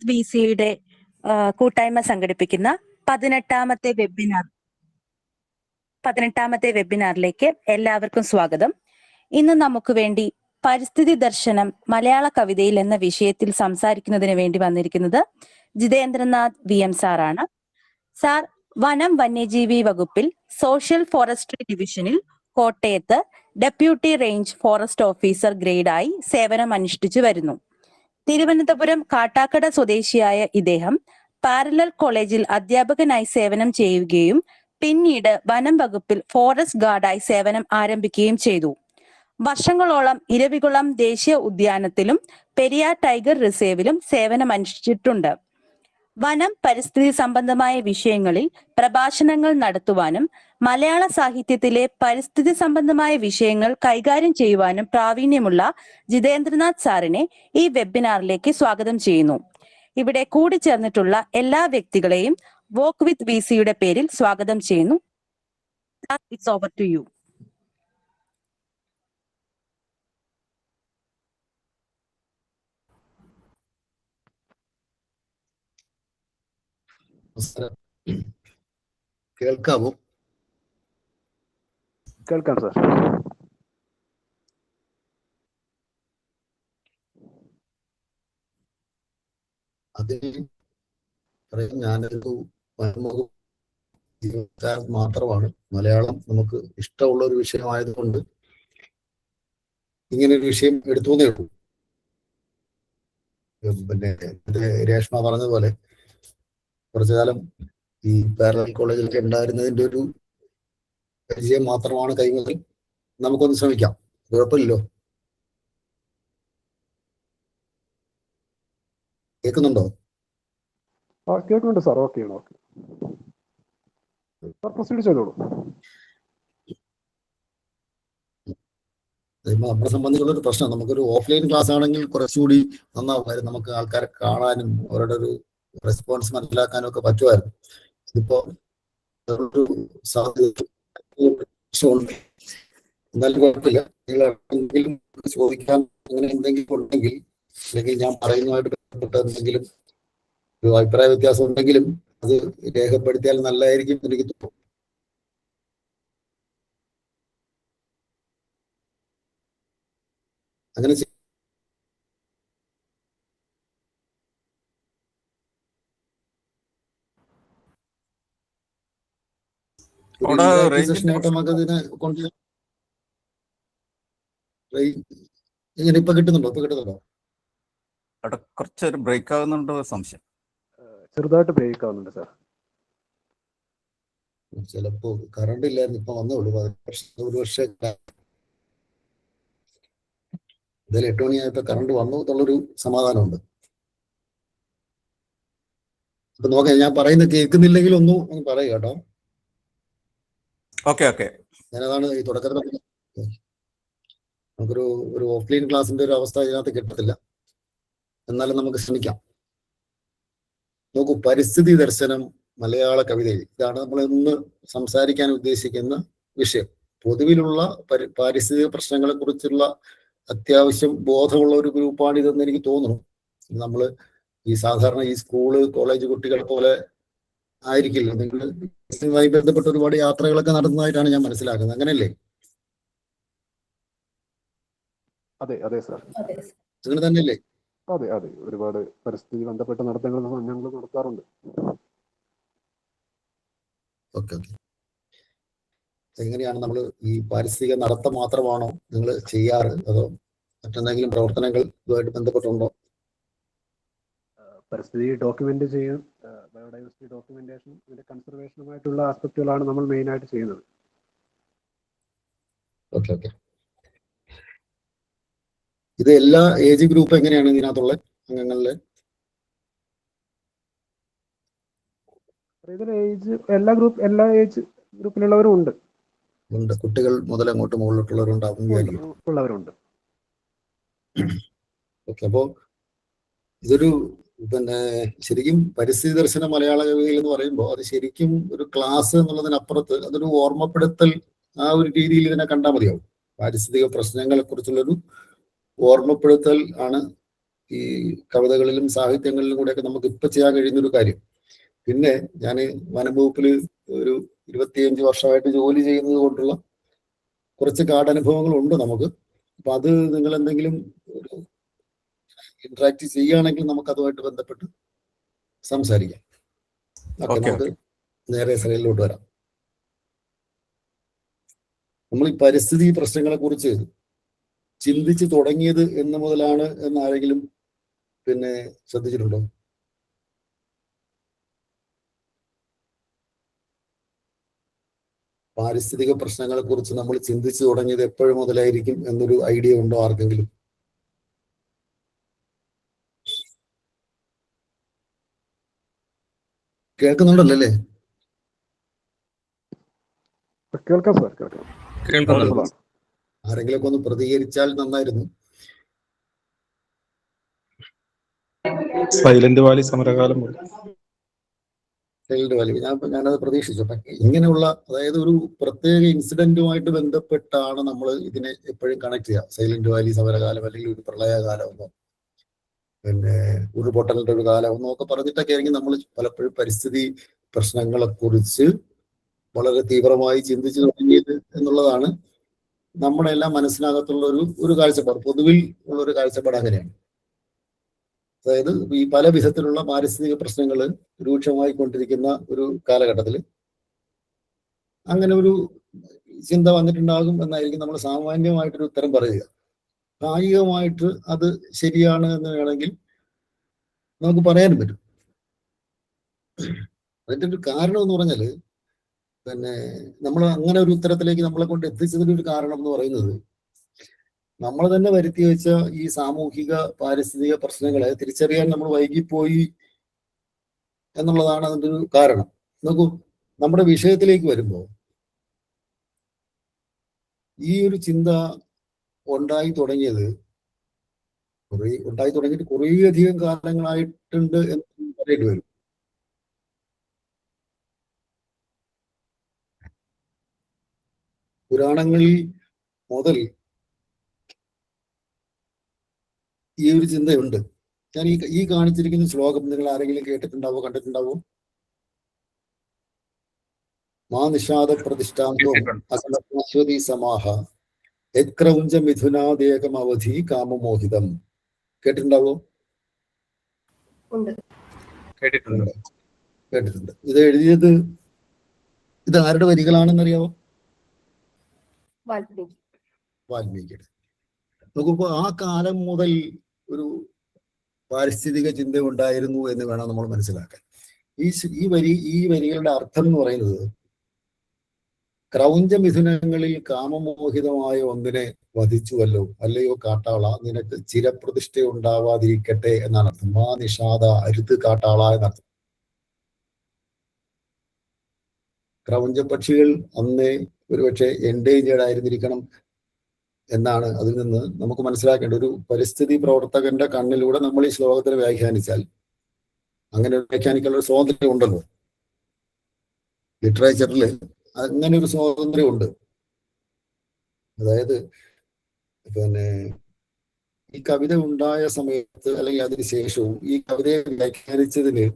വിത്ത് V സിയുടെ കൂട്ടായ്മ സംഘടിപ്പിക്കുന്ന 18ാമത്തെ വെബിനാറിലേക്ക് എല്ലാവർക്കും സ്വാഗതം. ഇന്ന് നമുക്ക് വേണ്ടി പരിസ്ഥിതി ദർശനം മലയാള കവിതയിൽ എന്ന വിഷയത്തിൽ സംസാരിക്കുന്നതിന് വേണ്ടി വന്നിരിക്കുന്നത് ജിതേന്ദ്രനാഥ് VM സാറാണ്. സാർ വനം വന്യജീവി വകുപ്പിൽ സോഷ്യൽ ഫോറസ്ട്രി ഡിവിഷനിൽ കോട്ടയത്ത് ഡെപ്യൂട്ടി റേഞ്ച് ഫോറസ്റ്റ് ഓഫീസർ ഗ്രേഡായി സേവനം അനുഷ്ഠിച്ചു വരുന്നു. തിരുവനന്തപുരം കാട്ടാക്കട സ്വദേശിയായ ഇദ്ദേഹം പാരലൽ കോളേജിൽ അധ്യാപകനായി സേവനം ചെയ്യുകയും പിന്നീട് വനം വകുപ്പിൽ ഫോറസ്റ്റ് ഗാർഡായി സേവനം ആരംഭിക്കുകയും ചെയ്തു. വർഷങ്ങളോളം ഇരവികുളം ദേശീയ ഉദ്യാനത്തിലും പെരിയാർ ടൈഗർ റിസർവിലും സേവനമനുഷ്ഠിച്ചിട്ടുണ്ട്. വനം പരിസ്ഥിതി സംബന്ധമായ വിഷയങ്ങളിൽ പ്രഭാഷണങ്ങൾ നടത്തുവാനും മലയാള സാഹിത്യത്തിലെ പരിസ്ഥിതി സംബന്ധമായ വിഷയങ്ങൾ കൈകാര്യം ചെയ്യുവാനും പ്രാവീണ്യമുള്ള ജിതേന്ദ്രനാഥ് സാറിനെ ഈ വെബിനാറിലേക്ക് സ്വാഗതം ചെയ്യുന്നു. ഇവിടെ കൂടിച്ചേർന്നിട്ടുള്ള എല്ലാ വ്യക്തികളെയും വോക്ക് വിത്ത് വി സിയുടെ പേരിൽ സ്വാഗതം ചെയ്യുന്നു. It's over to you. കേൾക്കാമോ? കേൾക്കാം സാർ. അതിന് ഞാനൊരു ജീവനക്കാരൻ മാത്രമാണ്. മലയാളം നമുക്ക് ഇഷ്ടമുള്ള ഒരു വിഷയമായതുകൊണ്ട് ഇങ്ങനൊരു വിഷയം എടുത്തുവന്നേ ഉള്ളൂ. പിന്നെ രേഷ്മ പറഞ്ഞതുപോലെ കുറച്ചു കാലം ഈ പാരലൽ കോളേജിലൊക്കെ ഉണ്ടായിരുന്നതിന്റെ ഒരു പരിചയം മാത്രമാണ് കൈമുതൽ. നമുക്കൊന്ന് ശ്രമിക്കാം. കുഴപ്പമില്ലല്ലോ? കേൾക്കുന്നുണ്ടോ? കേൾക്കുന്നുണ്ട് സാർ. ഓക്കെ പ്രൊസീഡ് ചെയ്തോളൂ. നമ്മളെ സംബന്ധിച്ചുള്ള ഒരു പ്രശ്നം, നമുക്കൊരു ഓഫ്ലൈൻ ക്ലാസ് ആണെങ്കിൽ കുറച്ചുകൂടി നന്നാവുമായിരുന്നു. നമുക്ക് ആൾക്കാരെ കാണാനും അവരുടെ ഒരു റെസ്പോൺസ് മനസ്സിലാക്കാനും ഒക്കെ പറ്റുമായിരുന്നു. ഇതിപ്പോ ഒരു സാധ്യത എന്നാലും കുഴപ്പമില്ല. നിങ്ങൾ എന്തെങ്കിലും ചോദിക്കാൻ അങ്ങനെ എന്തെങ്കിലും ഉണ്ടെങ്കിൽ, അല്ലെങ്കിൽ ഞാൻ പറയുന്നതുമായിട്ട് ബന്ധപ്പെട്ട എന്തെങ്കിലും ഒരു അഭിപ്രായ വ്യത്യാസം ഉണ്ടെങ്കിലും അത് രേഖപ്പെടുത്തിയാൽ നല്ലതായിരിക്കും എനിക്ക് തോന്നുന്നു. അങ്ങനെ സെഷനായിട്ട് നമുക്ക് അതിനെ കൊണ്ട് ഇങ്ങനെ ഇപ്പൊ കിട്ടുന്നുണ്ടോ? കുറച്ചൊരു ബ്രേക്ക് ആവുന്നുണ്ടോ സംശയം? ചെറുതായിട്ട് ബ്രേക്ക് ആവുന്നുണ്ട് സാർ. ചിലപ്പോ കറണ്ട് ഇല്ലായിരുന്നു, ഇപ്പൊ വന്നോളൂ. ഒരു വർഷം എന്തായാലും 8 മണിയായപ്പോ കറണ്ട് വന്നു എന്നുള്ളൊരു സമാധാനമുണ്ട്. അപ്പൊ നോക്കാം, ഞാൻ പറയുന്നത് കേൾക്കുന്നില്ലെങ്കിൽ ഒന്നും പറയുക കേട്ടോ. ഓക്കെ. ഞാനതാണ് ഈ തുടക്കത്തിൽ നമുക്കൊരു ഓഫ്ലൈൻ ക്ലാസിന്റെ ഒരു അവസ്ഥ ഇതിനകത്ത് കിട്ടത്തില്ല. എന്നാലും നമുക്ക് ശ്രമിക്കാം. നോക്കൂ, പരിസ്ഥിതി ദർശനം മലയാള കവിതയിൽ, ഇതാണ് നമ്മൾ ഇന്ന് സംസാരിക്കാൻ ഉദ്ദേശിക്കുന്ന വിഷയം. പൊതുവിലുള്ള പാരിസ്ഥിതിക പ്രശ്നങ്ങളെ കുറിച്ചുള്ള അത്യാവശ്യം ബോധമുള്ള ഒരു ഗ്രൂപ്പാണ് ഇതെന്ന് എനിക്ക് തോന്നുന്നു. നമ്മൾ ഈ സാധാരണ ഈ സ്കൂള് കോളേജ് കുട്ടികളെ പോലെ ആയിരിക്കില്ല. നിങ്ങൾ ഇതുമായി ബന്ധപ്പെട്ട ഒരുപാട് യാത്രകളൊക്കെ നടത്തുന്നതായിട്ടാണ് ഞാൻ മനസ്സിലാക്കുന്നത്. അങ്ങനെയല്ലേ? അതെ സാർ, അങ്ങനെ തന്നെയല്ലേ? അതെ ഒരുപാട് പരിസ്ഥിതി ബന്ധപ്പെട്ട നടത്തങ്ങൾ ഞങ്ങൾ നടത്താറുണ്ട്. ഓക്കെ. എങ്ങനെയാണ് നമ്മൾ ഈ പാരിസ്ഥിതിക നടത്തം മാത്രമാണോ നിങ്ങൾ ചെയ്യാറ്, അതോ മറ്റെന്തെങ്കിലും പ്രവർത്തനങ്ങൾ ഇതുമായിട്ട് ബന്ധപ്പെട്ടുണ്ടോ? പരിസ്ഥിതി ഡോക്യുമെന്റ് ചെയ്യും, ബയോഡൈവേഴ്സിറ്റി ഡോക്യുമെന്റേഷൻ, ഇതിന്റെ കൺസർവേഷനുമായിട്ടുള്ള ആസ്പെക്റ്റുകളാണ് നമ്മൾ മെയിൻ ആയിട്ട് ചെയ്യുന്നത്. ഓക്കെ. ഇത് എല്ലാ ഏജ് ഗ്രൂപ്പ് എങ്ങനെയാണ് ഇതിനകത്തുള്ള അംഗങ്ങളില്? എല്ലാ ഏജ് ഗ്രൂപ്പിലുള്ളവരും ഉണ്ട്. കുട്ടികൾ മുതൽ അങ്ങോട്ട് മുകളിലോട്ടുള്ളവരുണ്ട്. ഓക്കെ. അപ്പോ ഇതൊരു ശരിക്കും പരിസ്ഥിതി ദർശന മലയാള കവിതയിൽ എന്ന് പറയുമ്പോൾ അത് ശരിക്കും ഒരു ക്ലാസ് എന്നുള്ളതിനപ്പുറത്ത് അതൊരു ഓർമ്മപ്പെടുത്തൽ, ആ ഒരു രീതിയിൽ ഇതിനെ കണ്ടാൽ മതിയാവും. പാരിസ്ഥിതിക പ്രശ്നങ്ങളെ കുറിച്ചുള്ളൊരു ഓർമ്മപ്പെടുത്തൽ ആണ് ഈ കവിതകളിലും സാഹിത്യങ്ങളിലും കൂടെയൊക്കെ നമുക്ക് ഇപ്പൊ ചെയ്യാൻ കഴിയുന്ന ഒരു കാര്യം. പിന്നെ ഞാൻ വനംവകുപ്പിൽ ഒരു 25 വർഷമായിട്ട് ജോലി ചെയ്യുന്നത് കൊണ്ടുള്ള കുറച്ച് കാടനുഭവങ്ങൾ ഉണ്ട് നമുക്ക്. അപ്പൊ അത് നിങ്ങൾ എന്തെങ്കിലും ഇന്ററാക്ട് ചെയ്യുകയാണെങ്കിൽ നമുക്ക് അതുമായിട്ട് ബന്ധപ്പെട്ട് സംസാരിക്കാം. ഓക്കെ, നമുക്ക് നേരെ ശ്രേണിയിലോട്ട് വരാം. നമ്മൾ ഈ പരിസ്ഥിതി പ്രശ്നങ്ങളെ കുറിച്ച് ചിന്തിച്ചു തുടങ്ങിയത് എന്ന് മുതലാണ് എന്ന് ആരെങ്കിലും പിന്നെ ശ്രദ്ധിച്ചിട്ടുണ്ടോ? പാരിസ്ഥിതിക പ്രശ്നങ്ങളെ കുറിച്ച് നമ്മൾ ചിന്തിച്ചു തുടങ്ങിയത് എപ്പോഴും മുതലായിരിക്കും എന്നൊരു ഐഡിയ ഉണ്ടോ ആർക്കെങ്കിലും? കേൾക്കുന്നുണ്ടല്ലേ? കേൾക്കാം സാർ, കേൾക്കാം. ആരെങ്കിലൊക്കെ ഒന്ന് പ്രതികരിച്ചാൽ നന്നായിരുന്നു. സൈലന്റ് വാലി സമരകാലം സൈലന്റ് വാലി ഞാനത് പ്രതീക്ഷിച്ചു. ഇങ്ങനെയുള്ള, അതായത് ഒരു പ്രത്യേക ഇൻസിഡന്റുമായിട്ട് ബന്ധപ്പെട്ടാണ് നമ്മൾ ഇതിനെ എപ്പോഴും കണക്ട് ചെയ്യുക. സൈലന്റ് വാലി സമരകാലം, അല്ലെങ്കിൽ ഒരു പ്രളയകാലം എന്നോ പിന്നെ ഉരുൾപൊട്ടലിന്റെ ഒരു കാലം എന്നോ ഒക്കെ പറഞ്ഞിട്ടൊക്കെ ആയിരിക്കും നമ്മൾ പലപ്പോഴും പരിസ്ഥിതി പ്രശ്നങ്ങളെ കുറിച്ച് വളരെ തീവ്രമായി ചിന്തിച്ചു തുടങ്ങിയത് എന്നുള്ളതാണ് നമ്മുടെ എല്ലാം മനസ്സിനകത്തുള്ള ഒരു കാഴ്ചപ്പാട്. പൊതുവിൽ ഉള്ള ഒരു കാഴ്ചപ്പാട് അങ്ങനെയാണ്. അതായത് ഈ പല വിധത്തിലുള്ള പാരിസ്ഥിതിക പ്രശ്നങ്ങൾ രൂക്ഷമായി കൊണ്ടിരിക്കുന്ന ഒരു കാലഘട്ടത്തിൽ അങ്ങനെ ഒരു ചിന്ത വന്നിട്ടുണ്ടാകും എന്നായിരിക്കും നമ്മൾ സാമാന്യമായിട്ടൊരു ഉത്തരം പറയുക. പ്രായോഗികമായിട്ട് അത് ശരിയാണ് എന്ന് വേണമെങ്കിൽ നമുക്ക് പറയാനും പറ്റും. അതിൻ്റെ ഒരു കാരണം എന്ന് പറഞ്ഞാല് പിന്നെ നമ്മൾ അങ്ങനെ ഒരു ഉത്തരത്തിലേക്ക് നമ്മളെ കൊണ്ട് എത്തിച്ചതിൻ്റെ ഒരു കാരണം എന്ന് പറയുന്നത്, നമ്മൾ തന്നെ വരുത്തി വെച്ച ഈ സാമൂഹിക പാരിസ്ഥിതിക പ്രശ്നങ്ങളെ തിരിച്ചറിയാൻ നമ്മൾ വൈകിപ്പോയി എന്നുള്ളതാണ് അതിൻ്റെ ഒരു കാരണം. നോക്കൂ, നമ്മുടെ വിഷയത്തിലേക്ക് വരുമ്പോൾ ഈ ഒരു ചിന്ത ഉണ്ടായി തുടങ്ങിയിട്ട് കുറേയധികം കാലങ്ങളായിട്ടുണ്ട് എന്ന് പറയേണ്ടി വരും. പുരാണങ്ങളിൽ മുതൽ ഈ ഒരു ചിന്തയുണ്ട്. ഞാൻ ഈ കാണിച്ചിരിക്കുന്ന ശ്ലോകം നിങ്ങൾ ആരെങ്കിലും കേട്ടിട്ടുണ്ടാവോ, കണ്ടിട്ടുണ്ടാവോ? മാ നിഷാദ പ്രതിഷ്ഠാന്തം അശ്വതി സമാഹ യക്രൗഞ്ച മിഥുനാദേകം അവധി കാമമോഹിതം. കേട്ടിട്ടുണ്ടാവോ? കേട്ടിട്ടുണ്ട്. ഇത് എഴുതിയത് ഇത് ആരുടെ വരികളാണെന്നറിയാവോ? വാൽമീകിയുടെ. നോക്കുമ്പോൾ ആ കാലം മുതൽ ഒരു പാരിസ്ഥിതിക ചിന്ത ഉണ്ടായിരുന്നു എന്ന് വേണം നമ്മൾ മനസ്സിലാക്കാൻ. ഈ വരികളുടെ അർത്ഥം എന്ന് പറയുന്നത്, ക്രൗഞ്ച മിഥുനങ്ങളിൽ കാമമോഹിതമായ ഒന്നിനെ വധിച്ചുവല്ലോ, അല്ലയോ കാട്ടാള, നിനക്ക് ചിരപ്രതിഷ്ഠ ഉണ്ടാവാതിരിക്കട്ടെ എന്നാണ് അർത്ഥം. മാ നിഷാദ, അരുത് കാട്ടാള എന്നർത്ഥം. ക്രൗഞ്ച പക്ഷികൾ അന്നേ ഒരുപക്ഷെ എൻഡേഞ്ചേർഡ് ആയിരുന്നിരിക്കണം എന്നാണ് അതിൽ നിന്ന് നമുക്ക് മനസ്സിലാക്കേണ്ട. ഒരു പരിസ്ഥിതി പ്രവർത്തകന്റെ കണ്ണിലൂടെ നമ്മൾ ഈ ശ്ലോകത്തിന് വ്യാഖ്യാനിച്ചാൽ, അങ്ങനെ വ്യാഖ്യാനിക്കാനുള്ള ഒരു സ്വാതന്ത്ര്യം ഉണ്ടല്ലോ ലിറ്ററേച്ചറിൽ, അങ്ങനെ ഒരു സ്വാതന്ത്ര്യം ഉണ്ട്. അതായത് പിന്നെ ഈ കവിത ഉണ്ടായ സമയത്ത് അല്ലെങ്കിൽ അതിന് ശേഷവും ഈ കവിതയെ വ്യാഖ്യാനിച്ചതിന്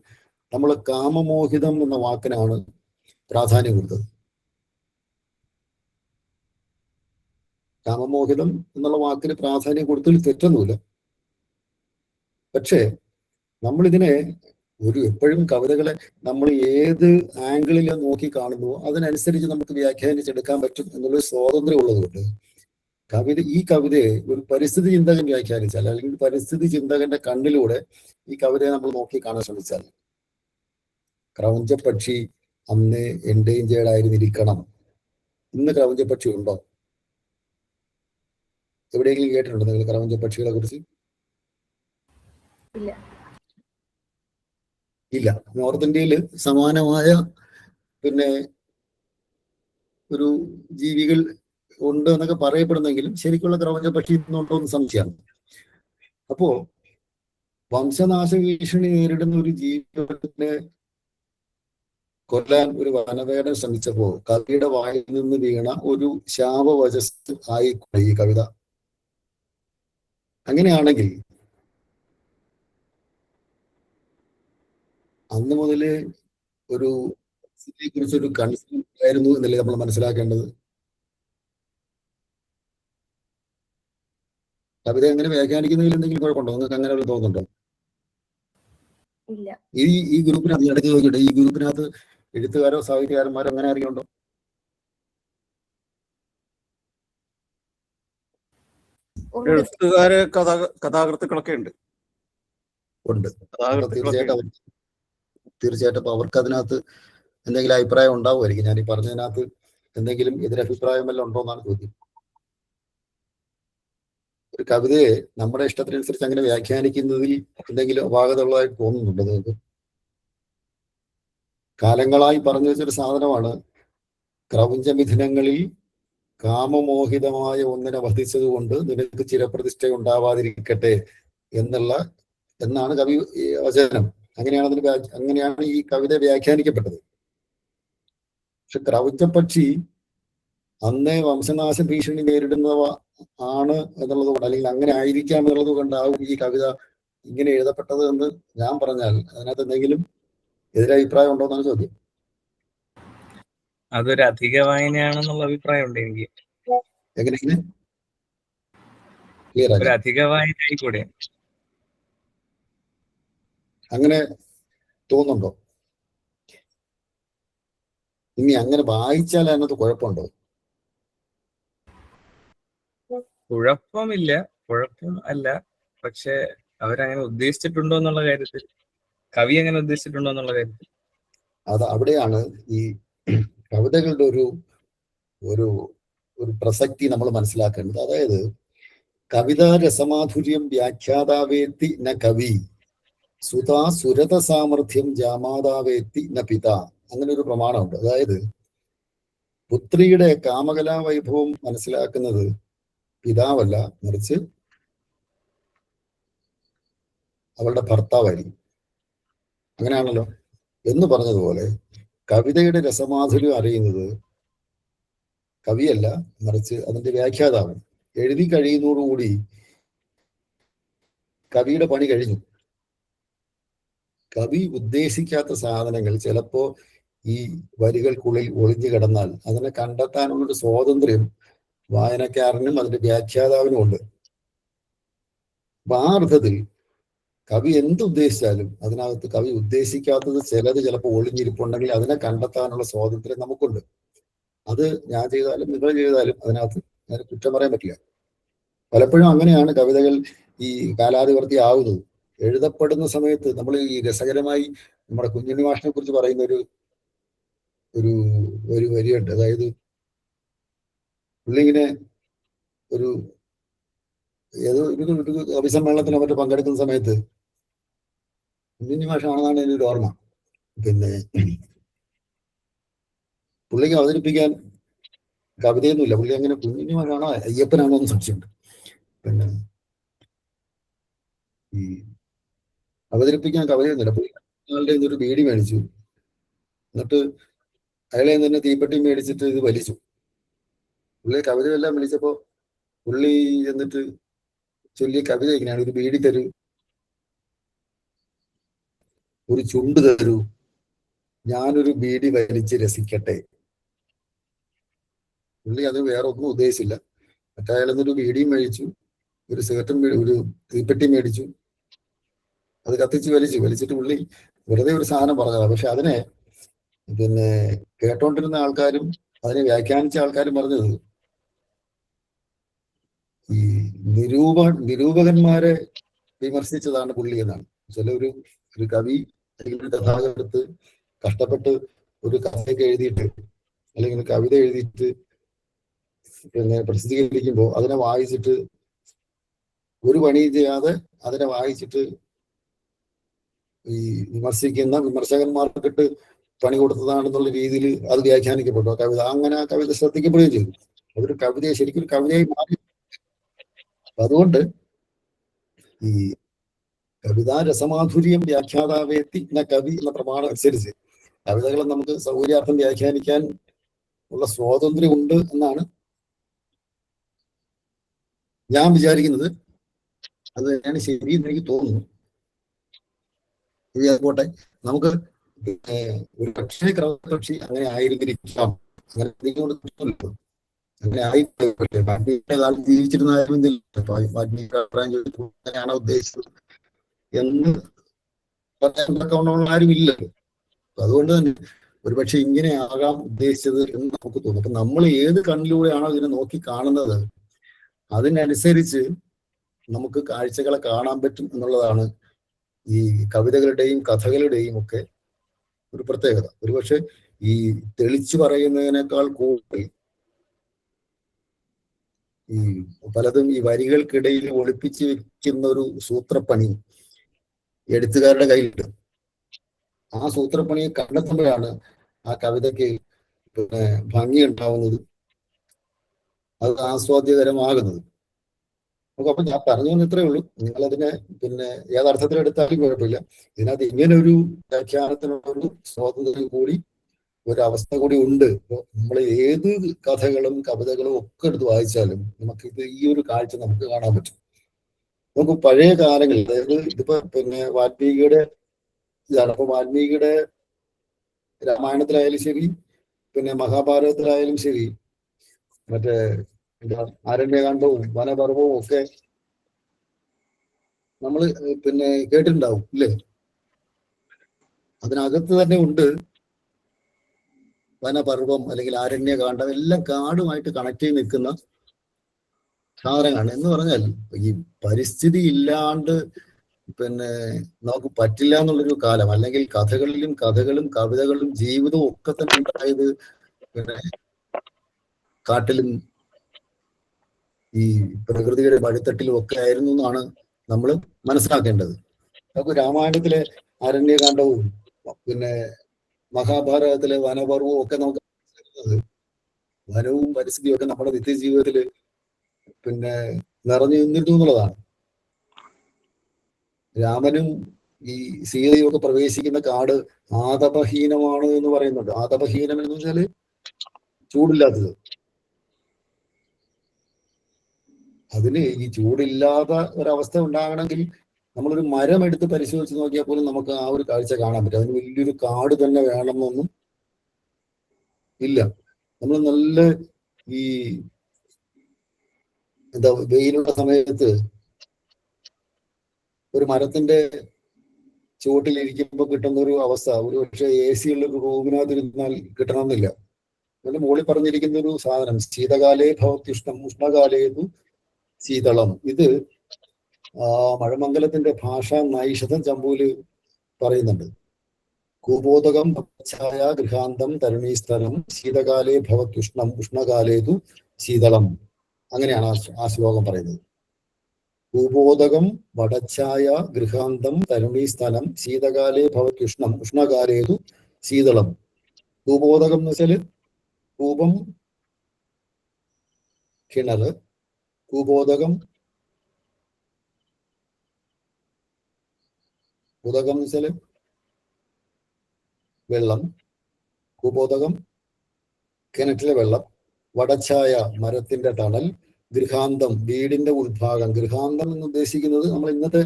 നമ്മൾ കാമമോഹിതം എന്ന വാക്കിനാണ് പ്രാധാന്യം കൊടുത്തത്. കാമമോഹിതം എന്നുള്ള വാക്കിന് പ്രാധാന്യം കൊടുത്തതിൽ തെറ്റൊന്നുമില്ല. പക്ഷേ നമ്മളിതിനെ എപ്പോഴും കവിതകളെ നമ്മൾ ഏത് ആംഗിളിൽ നോക്കി കാണുന്നുവോ അതിനനുസരിച്ച് നമുക്ക് വ്യാഖ്യാനിച്ചെടുക്കാൻ പറ്റും എന്നുള്ളൊരു സ്വാതന്ത്ര്യം ഉള്ളതുകൊണ്ട് ഈ കവിതയെ ഒരു പരിസ്ഥിതി ചിന്തകൻ വ്യാഖ്യാനിച്ചാൽ, അല്ലെങ്കിൽ പരിസ്ഥിതി ചിന്തകന്റെ കണ്ണിലൂടെ ഈ കവിതയെ നമ്മൾ നോക്കി കാണാൻ ശ്രമിച്ചാൽ, ക്രൗഞ്ചപ്പക്ഷി അന്ന് എൻഡേഞ്ചേർഡ് ആയിരുന്നിരിക്കണം. ഇന്ന് ക്രൗഞ്ചപ്പക്ഷി ഉണ്ടോ? എവിടെയെങ്കിലും കേട്ടിട്ടുണ്ടോ നിങ്ങൾ ക്രൗഞ്ചപ്പക്ഷികളെ കുറിച്ച്? ഇല്ല. നോർത്ത് ഇന്ത്യയിൽ സമാനമായ പിന്നെ ഒരു ജീവികൾ ഉണ്ട് എന്നൊക്കെ പറയപ്പെടുന്നെങ്കിലും ശരിക്കുള്ള ക്രൗഞ്ചപ്പക്ഷി ഇന്നുണ്ടോ എന്ന് സംശയമാണ്. അപ്പോ വംശനാശ ഭീഷണി നേരിടുന്ന ഒരു ജീവിതത്തിനെ കൊല്ലാൻ ഒരു വനവേടൻ ശ്രമിച്ചപ്പോ കവിയുടെ വായിൽ നിന്ന് വീണ ഒരു ശാപവചസ് ആയിക്കൂടെ ഈ കവിത? അങ്ങനെയാണെങ്കിൽ അന്ന് മുതൽ ഒരു കുറിച്ചൊരു കൺസേൺ ആയിരുന്നു എന്നല്ലേ നമ്മൾ മനസ്സിലാക്കേണ്ടത്. കവിത എങ്ങനെ വ്യാഖ്യാനിക്കുന്നതിൽ എന്തെങ്കിലും കുഴപ്പമുണ്ടോ? നിങ്ങൾക്ക് അങ്ങനെ ഒരു തോന്നുന്നുണ്ടോ? ഇല്ല. ഈ ഗ്രൂപ്പിനകത്ത് ഇടയ്ക്ക് നോക്കിയിട്ട് ഈ ഗ്രൂപ്പിനകത്ത് എഴുത്തുകാരോ സാഹിത്യകാരന്മാരോ അങ്ങനെ അറിയുണ്ടോ? എഴുത്തുകാര് കഥാകൃത്തുക്കളൊക്കെ ഉണ്ട്. അപ്പൊ തീർച്ചയായിട്ടും അപ്പൊ അവർക്ക് അതിനകത്ത് എന്തെങ്കിലും അഭിപ്രായം ഉണ്ടാവുമായിരിക്കും. ഞാൻ ഈ പറഞ്ഞതിനകത്ത് എന്തെങ്കിലും എതിരഭിപ്രായം വല്ലതും ഉണ്ടോ എന്നാണ് ചോദ്യം. ഒരു കവിതയെ നമ്മുടെ ഇഷ്ടത്തിനനുസരിച്ച് അങ്ങനെ വ്യാഖ്യാനിക്കുന്നതിൽ എന്തെങ്കിലും അപാകത ഉള്ളതായിട്ട് തോന്നുന്നുണ്ടോ നിങ്ങൾക്ക്? കാലങ്ങളായി പറഞ്ഞു വെച്ചൊരു സാധനമാണ് ക്രൗഞ്ചമിഥുനങ്ങളിൽ കാമമോഹിതമായ ഒന്നിനെ വധിച്ചത് കൊണ്ട് നിനക്ക് ചിരപ്രതിഷ്ഠ ഉണ്ടാവാതിരിക്കട്ടെ എന്നാണ് കവി വചനം. അങ്ങനെയാണ് ഈ കവിത വ്യാഖ്യാനിക്കപ്പെട്ടത്. പക്ഷെ ക്രൗഞ്ചപക്ഷി അന്നേ വംശനാശ ഭീഷണി നേരിടുന്നവ ആണ് എന്നുള്ളത് കൊണ്ട്, അല്ലെങ്കിൽ അങ്ങനെ ആയിരിക്കാം എന്നുള്ളത് കൊണ്ടാവും ഈ കവിത ഇങ്ങനെ എഴുതപ്പെട്ടത് എന്ന് ഞാൻ പറഞ്ഞാൽ അതിനകത്ത് എന്തെങ്കിലും എതിരഭിപ്രായം ഉണ്ടോ എന്നാണ് ചോദ്യം. അതൊരു അധിക വായനയാണെന്നുള്ള അഭിപ്രായം ഉണ്ട് എനിക്ക്. എങ്ങനെ ക്ലിയർ ഒരു അധിക വായന ആയിക്കൂടെ? അങ്ങനെ തോന്നുന്നുണ്ടോ? ഇനി അങ്ങനെ വായിച്ചാൽ അതിനകത്ത് കുഴപ്പമുണ്ടോ? കുഴപ്പമില്ല, കുഴപ്പം അല്ല. പക്ഷെ അവരങ്ങനെ ഉദ്ദേശിച്ചിട്ടുണ്ടോ എന്നുള്ള കാര്യത്തിൽ, കവി അങ്ങനെ ഉദ്ദേശിച്ചിട്ടുണ്ടോ എന്നുള്ള കാര്യത്തിൽ, അത് അവിടെയാണ് ഈ കവിതകളുടെ ഒരു ഒരു ഒരു പ്രസക്തി നമ്മൾ മനസ്സിലാക്കേണ്ടത്. അതായത് കവിതാ രസമാധുര്യം വ്യാഖ്യാതാവേത്തി ന കവി സുതാ സുരത സാമർഥ്യം ജാമാതാവേത്തി ന പിത, അങ്ങനെ ഒരു പ്രമാണമുണ്ട്. അതായത് പുത്രിയുടെ കാമകലാ വൈഭവം മനസ്സിലാക്കുന്നത് പിതാവല്ല, മറിച്ച് അവളുടെ ഭർത്താവായിരിക്കും. അങ്ങനെയാണല്ലോ എന്ന് പറഞ്ഞതുപോലെ കവിതയുടെ രസമാധുര്യം അറിയുന്നത് കവിയല്ല, മറിച്ച് അതിന്റെ വ്യാഖ്യാതാവ്. എഴുതി കഴിയുന്നതോടുകൂടി കവിയുടെ പണി കഴിഞ്ഞു. കവി ഉദ്ദേശിക്കാത്ത സാധനങ്ങൾ ചിലപ്പോ ഈ വരികൾക്കുള്ളിൽ ഒളിഞ്ഞു കിടന്നാൽ അതിനെ കണ്ടെത്താനുള്ളൊരു സ്വാതന്ത്ര്യം വായനക്കാരനും അതിന്റെ വ്യാഖ്യാതാവിനും ഉണ്ട്. അപ്പൊ ആ അർത്ഥത്തിൽ കവി എന്തുദ്ദേശിച്ചാലും അതിനകത്ത് കവി ഉദ്ദേശിക്കാത്തത് ചിലപ്പോൾ ഒളിഞ്ഞിരിപ്പുണ്ടെങ്കിൽ അതിനെ കണ്ടെത്താനുള്ള സ്വാതന്ത്ര്യം നമുക്കുണ്ട്. അത് ഞാൻ ചെയ്താലും നിങ്ങൾ ചെയ്താലും അതിനകത്ത് ഞാൻ കുറ്റം പറയാൻ പറ്റില്ല. പലപ്പോഴും അങ്ങനെയാണ് കവിതകൾ ഈ കാലാതിവർത്തി ആവുന്നത്. എഴുതപ്പെടുന്ന സമയത്ത് നമ്മൾ ഈ രസകരമായി നമ്മുടെ കുഞ്ഞുണ്ണി മാഷിനെ കുറിച്ച് പറയുന്ന ഒരു വരിയുണ്ട്. അതായത് പുള്ളിങ്ങനെ ഏതോ ഒരു അഭിസമ്മേളനത്തിന് മറ്റും പങ്കെടുക്കുന്ന സമയത്ത് കുഞ്ഞുണ്ണി മാഷാണെന്നാണ് എൻ്റെ ഒരു ഓർമ്മ. പിന്നെ പുള്ളിക്ക് അവതരിപ്പിക്കാൻ കവിതയൊന്നുമില്ല. പുള്ളി അങ്ങനെ കുഞ്ഞുണ്ണി മാഷാണോ അയ്യപ്പനാണോ എന്ന് സംശയമുണ്ട്. പിന്നെ ഈ അവതരിപ്പിക്കാൻ കവിതയൊന്നുമില്ല. പുള്ളി ആളുടെ ഒരു ബീഡി മേടിച്ചു, എന്നിട്ട് അയാളെ തന്നെ തീപ്പെട്ടി മേടിച്ചിട്ട് ഇത് വലിച്ചു. പുള്ളി കവിതയെല്ലാം വിളിച്ചപ്പോ പുള്ളി എന്നിട്ട് ചൊല്ലിയ കവിത ഇങ്ങനെയാണ്: ഒരു ബീഡി തരൂ, ഒരു ചുണ്ട് തരൂ, ഞാനൊരു ബീഡി വലിച്ച് രസിക്കട്ടെ. പുള്ളി അത് വേറെ ഒന്നും ഉദ്ദേശിച്ചില്ല. മറ്റയാളെന്നൊരു ബീഡിയും മേടിച്ചു, ഒരു സിഗരറ്റും ഒരു തീപ്പെട്ടി മേടിച്ചു, അത് കത്തിച്ച് വലിച്ചിട്ട് പുള്ളി വെറുതെ ഒരു സാധനം പറഞ്ഞതാണ്. പക്ഷെ അതിനെ പിന്നെ കേട്ടോണ്ടിരുന്ന ആൾക്കാരും അതിനെ വ്യാഖ്യാനിച്ച ആൾക്കാരും പറഞ്ഞത് ഈ നിരൂപകന്മാരെ വിമർശിച്ചതാണ് പുള്ളി എന്നാണ്. ഒരു കവി അല്ലെങ്കിൽ ഒരു കഥാകൃത്ത് കഷ്ടപ്പെട്ട് ഒരു കഥയൊക്കെ എഴുതിയിട്ട് അല്ലെങ്കിൽ കവിത എഴുതിയിട്ട് പിന്നെ പ്രസിദ്ധീകരിക്കുമ്പോൾ അതിനെ വായിച്ചിട്ട് ഒരു പണിയും ചെയ്യാതെ അതിനെ വായിച്ചിട്ട് ഈ വിമർശിക്കുന്ന വിമർശകന്മാർക്കിട്ട് പണി കൊടുത്തതാണെന്നുള്ള രീതിയിൽ അത് വ്യാഖ്യാനിക്കപ്പെട്ടു. കവിത അങ്ങനെ ആ കവിത ശ്രദ്ധിക്കപ്പെടുകയും ചെയ്തു. അതൊരു കവിതയെ ശരിക്കും കവിതയായി മാറി. അതുകൊണ്ട് ഈ കവിതാ രസമാധുര്യം വ്യാഖ്യാതാവേത്തി ന കവി എന്ന പ്രമാണം അനുസരിച്ച് കവിതകളെ നമുക്ക് സൗകര്യാർത്ഥം വ്യാഖ്യാനിക്കാൻ ഉള്ള സ്വാതന്ത്ര്യം ഉണ്ട് എന്നാണ് ഞാൻ വിചാരിക്കുന്നത്. അത് തന്നെയാണ് ശരി എന്ന് എനിക്ക് തോന്നുന്നു. ഇനി അതുപോട്ടെ, നമുക്ക് പിന്നെ ഒരു പക്ഷേ ക്രമപക്ഷി അങ്ങനെ ആയിരുന്നിരിക്കാം, അങ്ങനെ എന്തെങ്കിലും കിട്ടുമല്ലോ. അങ്ങനെ ആയിപ്പോയി. വാൽമീകിയുടെ കാലത്ത് ജീവിച്ചിരുന്ന ആയിരുന്നില്ല. വാൽമീകി അഭിപ്രായം ചോദിച്ചപ്പോൾ അങ്ങനെയാണോ ഉദ്ദേശിച്ചത് എന്ന് പറയാൻ തക്കവണ്ണമുള്ള ആരും ഇല്ലല്ലോ. അതുകൊണ്ട് തന്നെ ഒരുപക്ഷെ ഇങ്ങനെ ആകാം ഉദ്ദേശിച്ചത് എന്ന് നമുക്ക് തോന്നും. അപ്പൊ നമ്മൾ ഏത് കണ്ണിലൂടെയാണോ ഇതിനെ നോക്കി കാണുന്നത്, അതിനനുസരിച്ച് നമുക്ക് കാഴ്ചകളെ കാണാൻ പറ്റും എന്നുള്ളതാണ് ഈ കവിതകളുടെയും കഥകളുടെയും ഒക്കെ ഒരു പ്രത്യേകത. ഒരുപക്ഷെ ഈ തെളിച്ചു പറയുന്നതിനേക്കാൾ കൂടുതൽ ഈ പലതും ഈ വരികൾക്കിടയിൽ ഒളിപ്പിച്ച് വെക്കുന്ന ഒരു സൂത്രപ്പണി എഴുത്തുകാരുടെ കയ്യിലുണ്ട്. ആ സൂത്രപ്പണിയെ കണ്ടെത്തുമ്പോഴാണ് ആ കവിതയ്ക്ക് പിന്നെ ഭംഗി ഉണ്ടാവുന്നത്, അത് ആസ്വാദ്യകരമാകുന്നത്. അപ്പൊ ഞാൻ പറഞ്ഞു വന്ന് ഇത്രയേ ഉള്ളൂ. നിങ്ങളതിനെ പിന്നെ ഏതർത്ഥത്തിലെടുത്താലും കുഴപ്പമില്ല. ഇതിനകത്ത് ഇങ്ങനെ ഒരു വ്യാഖ്യാനത്തിനുള്ള ഒരു സ്വാതന്ത്ര്യം കൂടി, ഒരവസ്ഥ കൂടി ഉണ്ട്. നമ്മൾ ഏത് കഥകളും കവിതകളും ഒക്കെ എടുത്ത് വായിച്ചാലും നമുക്കിത് ഈ ഒരു കാഴ്ച നമുക്ക് കാണാൻ പറ്റും. നമുക്ക് പഴയ കാലങ്ങളിൽ, അതായത് ഇതിപ്പോ പിന്നെ വാൽമീകിയുടെ ഇതാണ്. അപ്പൊ വാൽമീകിയുടെ രാമായണത്തിലായാലും ശരി, പിന്നെ മഹാഭാരതത്തിലായാലും ശരി, മറ്റേ എന്താ ആരണ്യകാണ്ഡവും വനപർവവും ഒക്കെ നമ്മൾ പിന്നെ കേട്ടിട്ടുണ്ടാവും ഇല്ലേ? അതിനകത്ത് തന്നെ ഉണ്ട് വനപർവം അല്ലെങ്കിൽ ആരണ്യകാണ്ഡം, എല്ലാം കാടുമായിട്ട് കണക്ട് ചെയ്ത് നിൽക്കുന്ന സാധനങ്ങളാണ്. എന്ന് പറഞ്ഞാൽ ഈ പരിസ്ഥിതി ഇല്ലാണ്ട് പിന്നെ നമുക്ക് പറ്റില്ല എന്നുള്ളൊരു കാലം, അല്ലെങ്കിൽ കഥകളും കവിതകളും ജീവിതവും ഒക്കെ തന്നെ ഉണ്ടായത് പിന്നെ കാട്ടിലും ഈ പ്രകൃതിയുടെ വഴിത്തട്ടിലും ഒക്കെ ആയിരുന്നു എന്നാണ് നമ്മൾ മനസ്സിലാക്കേണ്ടത്. നമുക്ക് രാമായണത്തിലെ ആരണ്യകാണ്ഡവും പിന്നെ മഹാഭാരതത്തിലെ വനപർവവും ഒക്കെ നമുക്ക് വനവും പരിസ്ഥിതിയും ഒക്കെ നമ്മുടെ നിത്യജീവിതത്തിൽ പിന്നെ നിറഞ്ഞു നിന്നിരുന്നു എന്നുള്ളതാണ്. രാമനും ഈ സീതയും ഒക്കെ പ്രവേശിക്കുന്ന കാട് ആതപഹീനമാണ് എന്ന് പറയുന്നുണ്ട്. ആതപഹീനം എന്ന് വെച്ചാല് ചൂടില്ലാത്തത്. അതിന് ഈ ചൂടില്ലാത്ത ഒരവസ്ഥ ഉണ്ടാകണമെങ്കിൽ നമ്മളൊരു മരം എടുത്ത് പരിശോധിച്ച് നോക്കിയാൽ പോലും നമുക്ക് ആ ഒരു കാഴ്ച കാണാൻ പറ്റും. അതിന് വലിയൊരു കാട് തന്നെ വേണമെന്നൊന്നും ഇല്ല. നമ്മൾ നല്ല ഈ എന്താ വെയിലുള്ള സമയത്ത് ഒരു മരത്തിന്റെ ചുവട്ടിലിരിക്കുമ്പോൾ കിട്ടുന്ന ഒരു അവസ്ഥ ഒരു പക്ഷേ AC ഉള്ള ഒരു റൂമിനകത്ത് ഇരുന്നാൽ കിട്ടണമെന്നില്ല. അതിന്റെ മുകളിൽ പറഞ്ഞിരിക്കുന്ന ഒരു സാധനം ശീതകാലേ ഭവത്യുഷ്ണം ഉഷ്ണകാലേതു ശീതളം. ഇത് മഴമംഗലത്തിന്റെ ഭാഷാ നൈഷധം ചമ്പൂല് പറയുന്നുണ്ട്. കൂബോധകം ഛായ ഗൃഹാന്തം തരുണീസ്ഥലം ശീതകാലേ ഭവത്യുഷ്ണം ഉഷ്ണകാലേതു ശീതളം. അങ്ങനെയാണ് ആ ശ്ലോകം പറയുന്നത്. ഭൂബോധകം വടച്ഛായ ഗൃഹാന്തം തരുണീസ്ഥലം ശീതകാലേ ഭവത്യുഷ്ണം ഉഷ്ണകാലേതു ശീതളം. ഭൂബോധകം എന്ന് വെച്ചാല് കൂപം കിണറ്, കൂബോധകം ഉദകം എന്ന് വെച്ചാല് വെള്ളം, കൂബോധകം കിണറ്റിലെ വെള്ളം, വടച്ഛായ മരത്തിന്റെ തണൽ, ഗൃഹാന്തം വീടിന്റെ ഉൾഭാഗം. ഗൃഹാന്തം എന്ന് ഉദ്ദേശിക്കുന്നത് നമ്മൾ ഇന്നത്തെ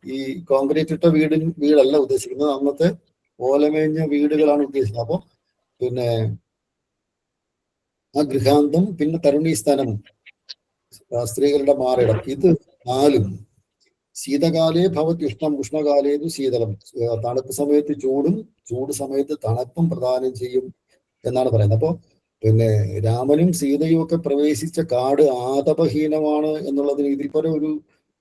ഈ കോൺക്രീറ്റ് ഇട്ട വീടല്ല ഉദ്ദേശിക്കുന്നത്, അന്നത്തെ ഓലമേഞ്ഞ വീടുകളാണ് ഉദ്ദേശിക്കുന്നത്. അപ്പൊ പിന്നെ ആ ഗൃഹാന്തം, പിന്നെ തരുണീസ്ഥാനം സ്ത്രീകളുടെ മാറിടം. ഇത് നാലും ശീതകാലേ ഭവത്യുഷ്ണം ഉഷ്ണകാലേതു ശീതളം. തണുപ്പ് സമയത്ത് ചൂടും ചൂട് സമയത്ത് തണുപ്പും പ്രദാനം ചെയ്യും എന്നാണ് പറയുന്നത്. അപ്പൊ പിന്നെ രാമനും സീതയും ഒക്കെ പ്രവേശിച്ച കാട് ആതപഹീനമാണ് എന്നുള്ളതിന് ഇതിൽപോലെ ഒരു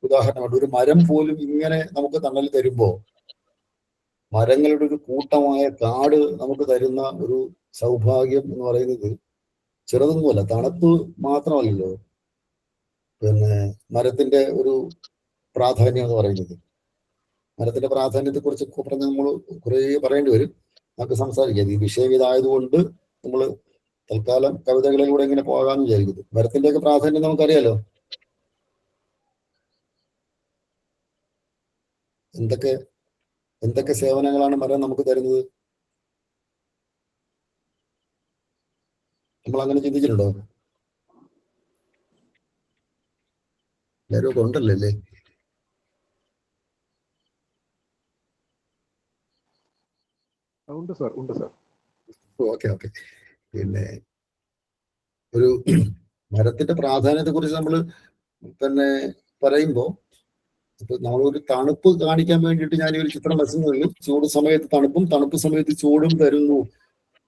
ഉദാഹരണമുണ്ട്. ഒരു മരം പോലും ഇങ്ങനെ നമുക്ക് തണൽ തരുമ്പോ, മരങ്ങളുടെ ഒരു കൂട്ടമായ കാട് നമുക്ക് തരുന്ന ഒരു സൗഭാഗ്യം എന്ന് പറയുന്നത് ചെറുതൊന്നുമല്ല. തണുപ്പ് മാത്രമല്ലല്ലോ പിന്നെ മരത്തിന്റെ ഒരു പ്രാധാന്യം എന്ന് പറയുന്നത്. മരത്തിന്റെ പ്രാധാന്യത്തെ കുറിച്ച് പറഞ്ഞ് നമ്മൾ കുറേ പറയേണ്ടി വരും. നമുക്ക് സംസാരിക്കാം. ഈ വിഷയം ഇതായതുകൊണ്ട് നമ്മൾ തൽക്കാലം കവിതകളിലൂടെ ഇങ്ങനെ പോകാമെന്ന് വിചാരിക്കുന്നു. മരത്തിന്റെ ഒക്കെ പ്രാധാന്യം നമുക്കറിയാലോ. എന്തൊക്കെ സേവനങ്ങളാണ് മരം നമുക്ക് തരുന്നത്? നമ്മൾ അങ്ങനെ ചിന്തിച്ചിട്ടുണ്ടോ? എല്ലാവരും ഒക്കെ ഉണ്ടല്ലോ അല്ലേ? ഉണ്ട് സാർ, ഉണ്ട് സാർ. Okay okay. പിന്നെ ഒരു മരത്തിന്റെ പ്രാധാന്യത്തെ കുറിച്ച് നമ്മൾ പിന്നെ പറയുമ്പോൾ ഇപ്പൊ നമ്മളൊരു തണുപ്പ് കാണിക്കാൻ വേണ്ടിയിട്ട് ഞാൻ ഒരു ചിത്രം വരയ്ക്കുന്നുള്ളൂ. ചൂട് സമയത്ത് തണുപ്പും തണുപ്പ് സമയത്ത് ചൂടും തരുന്നു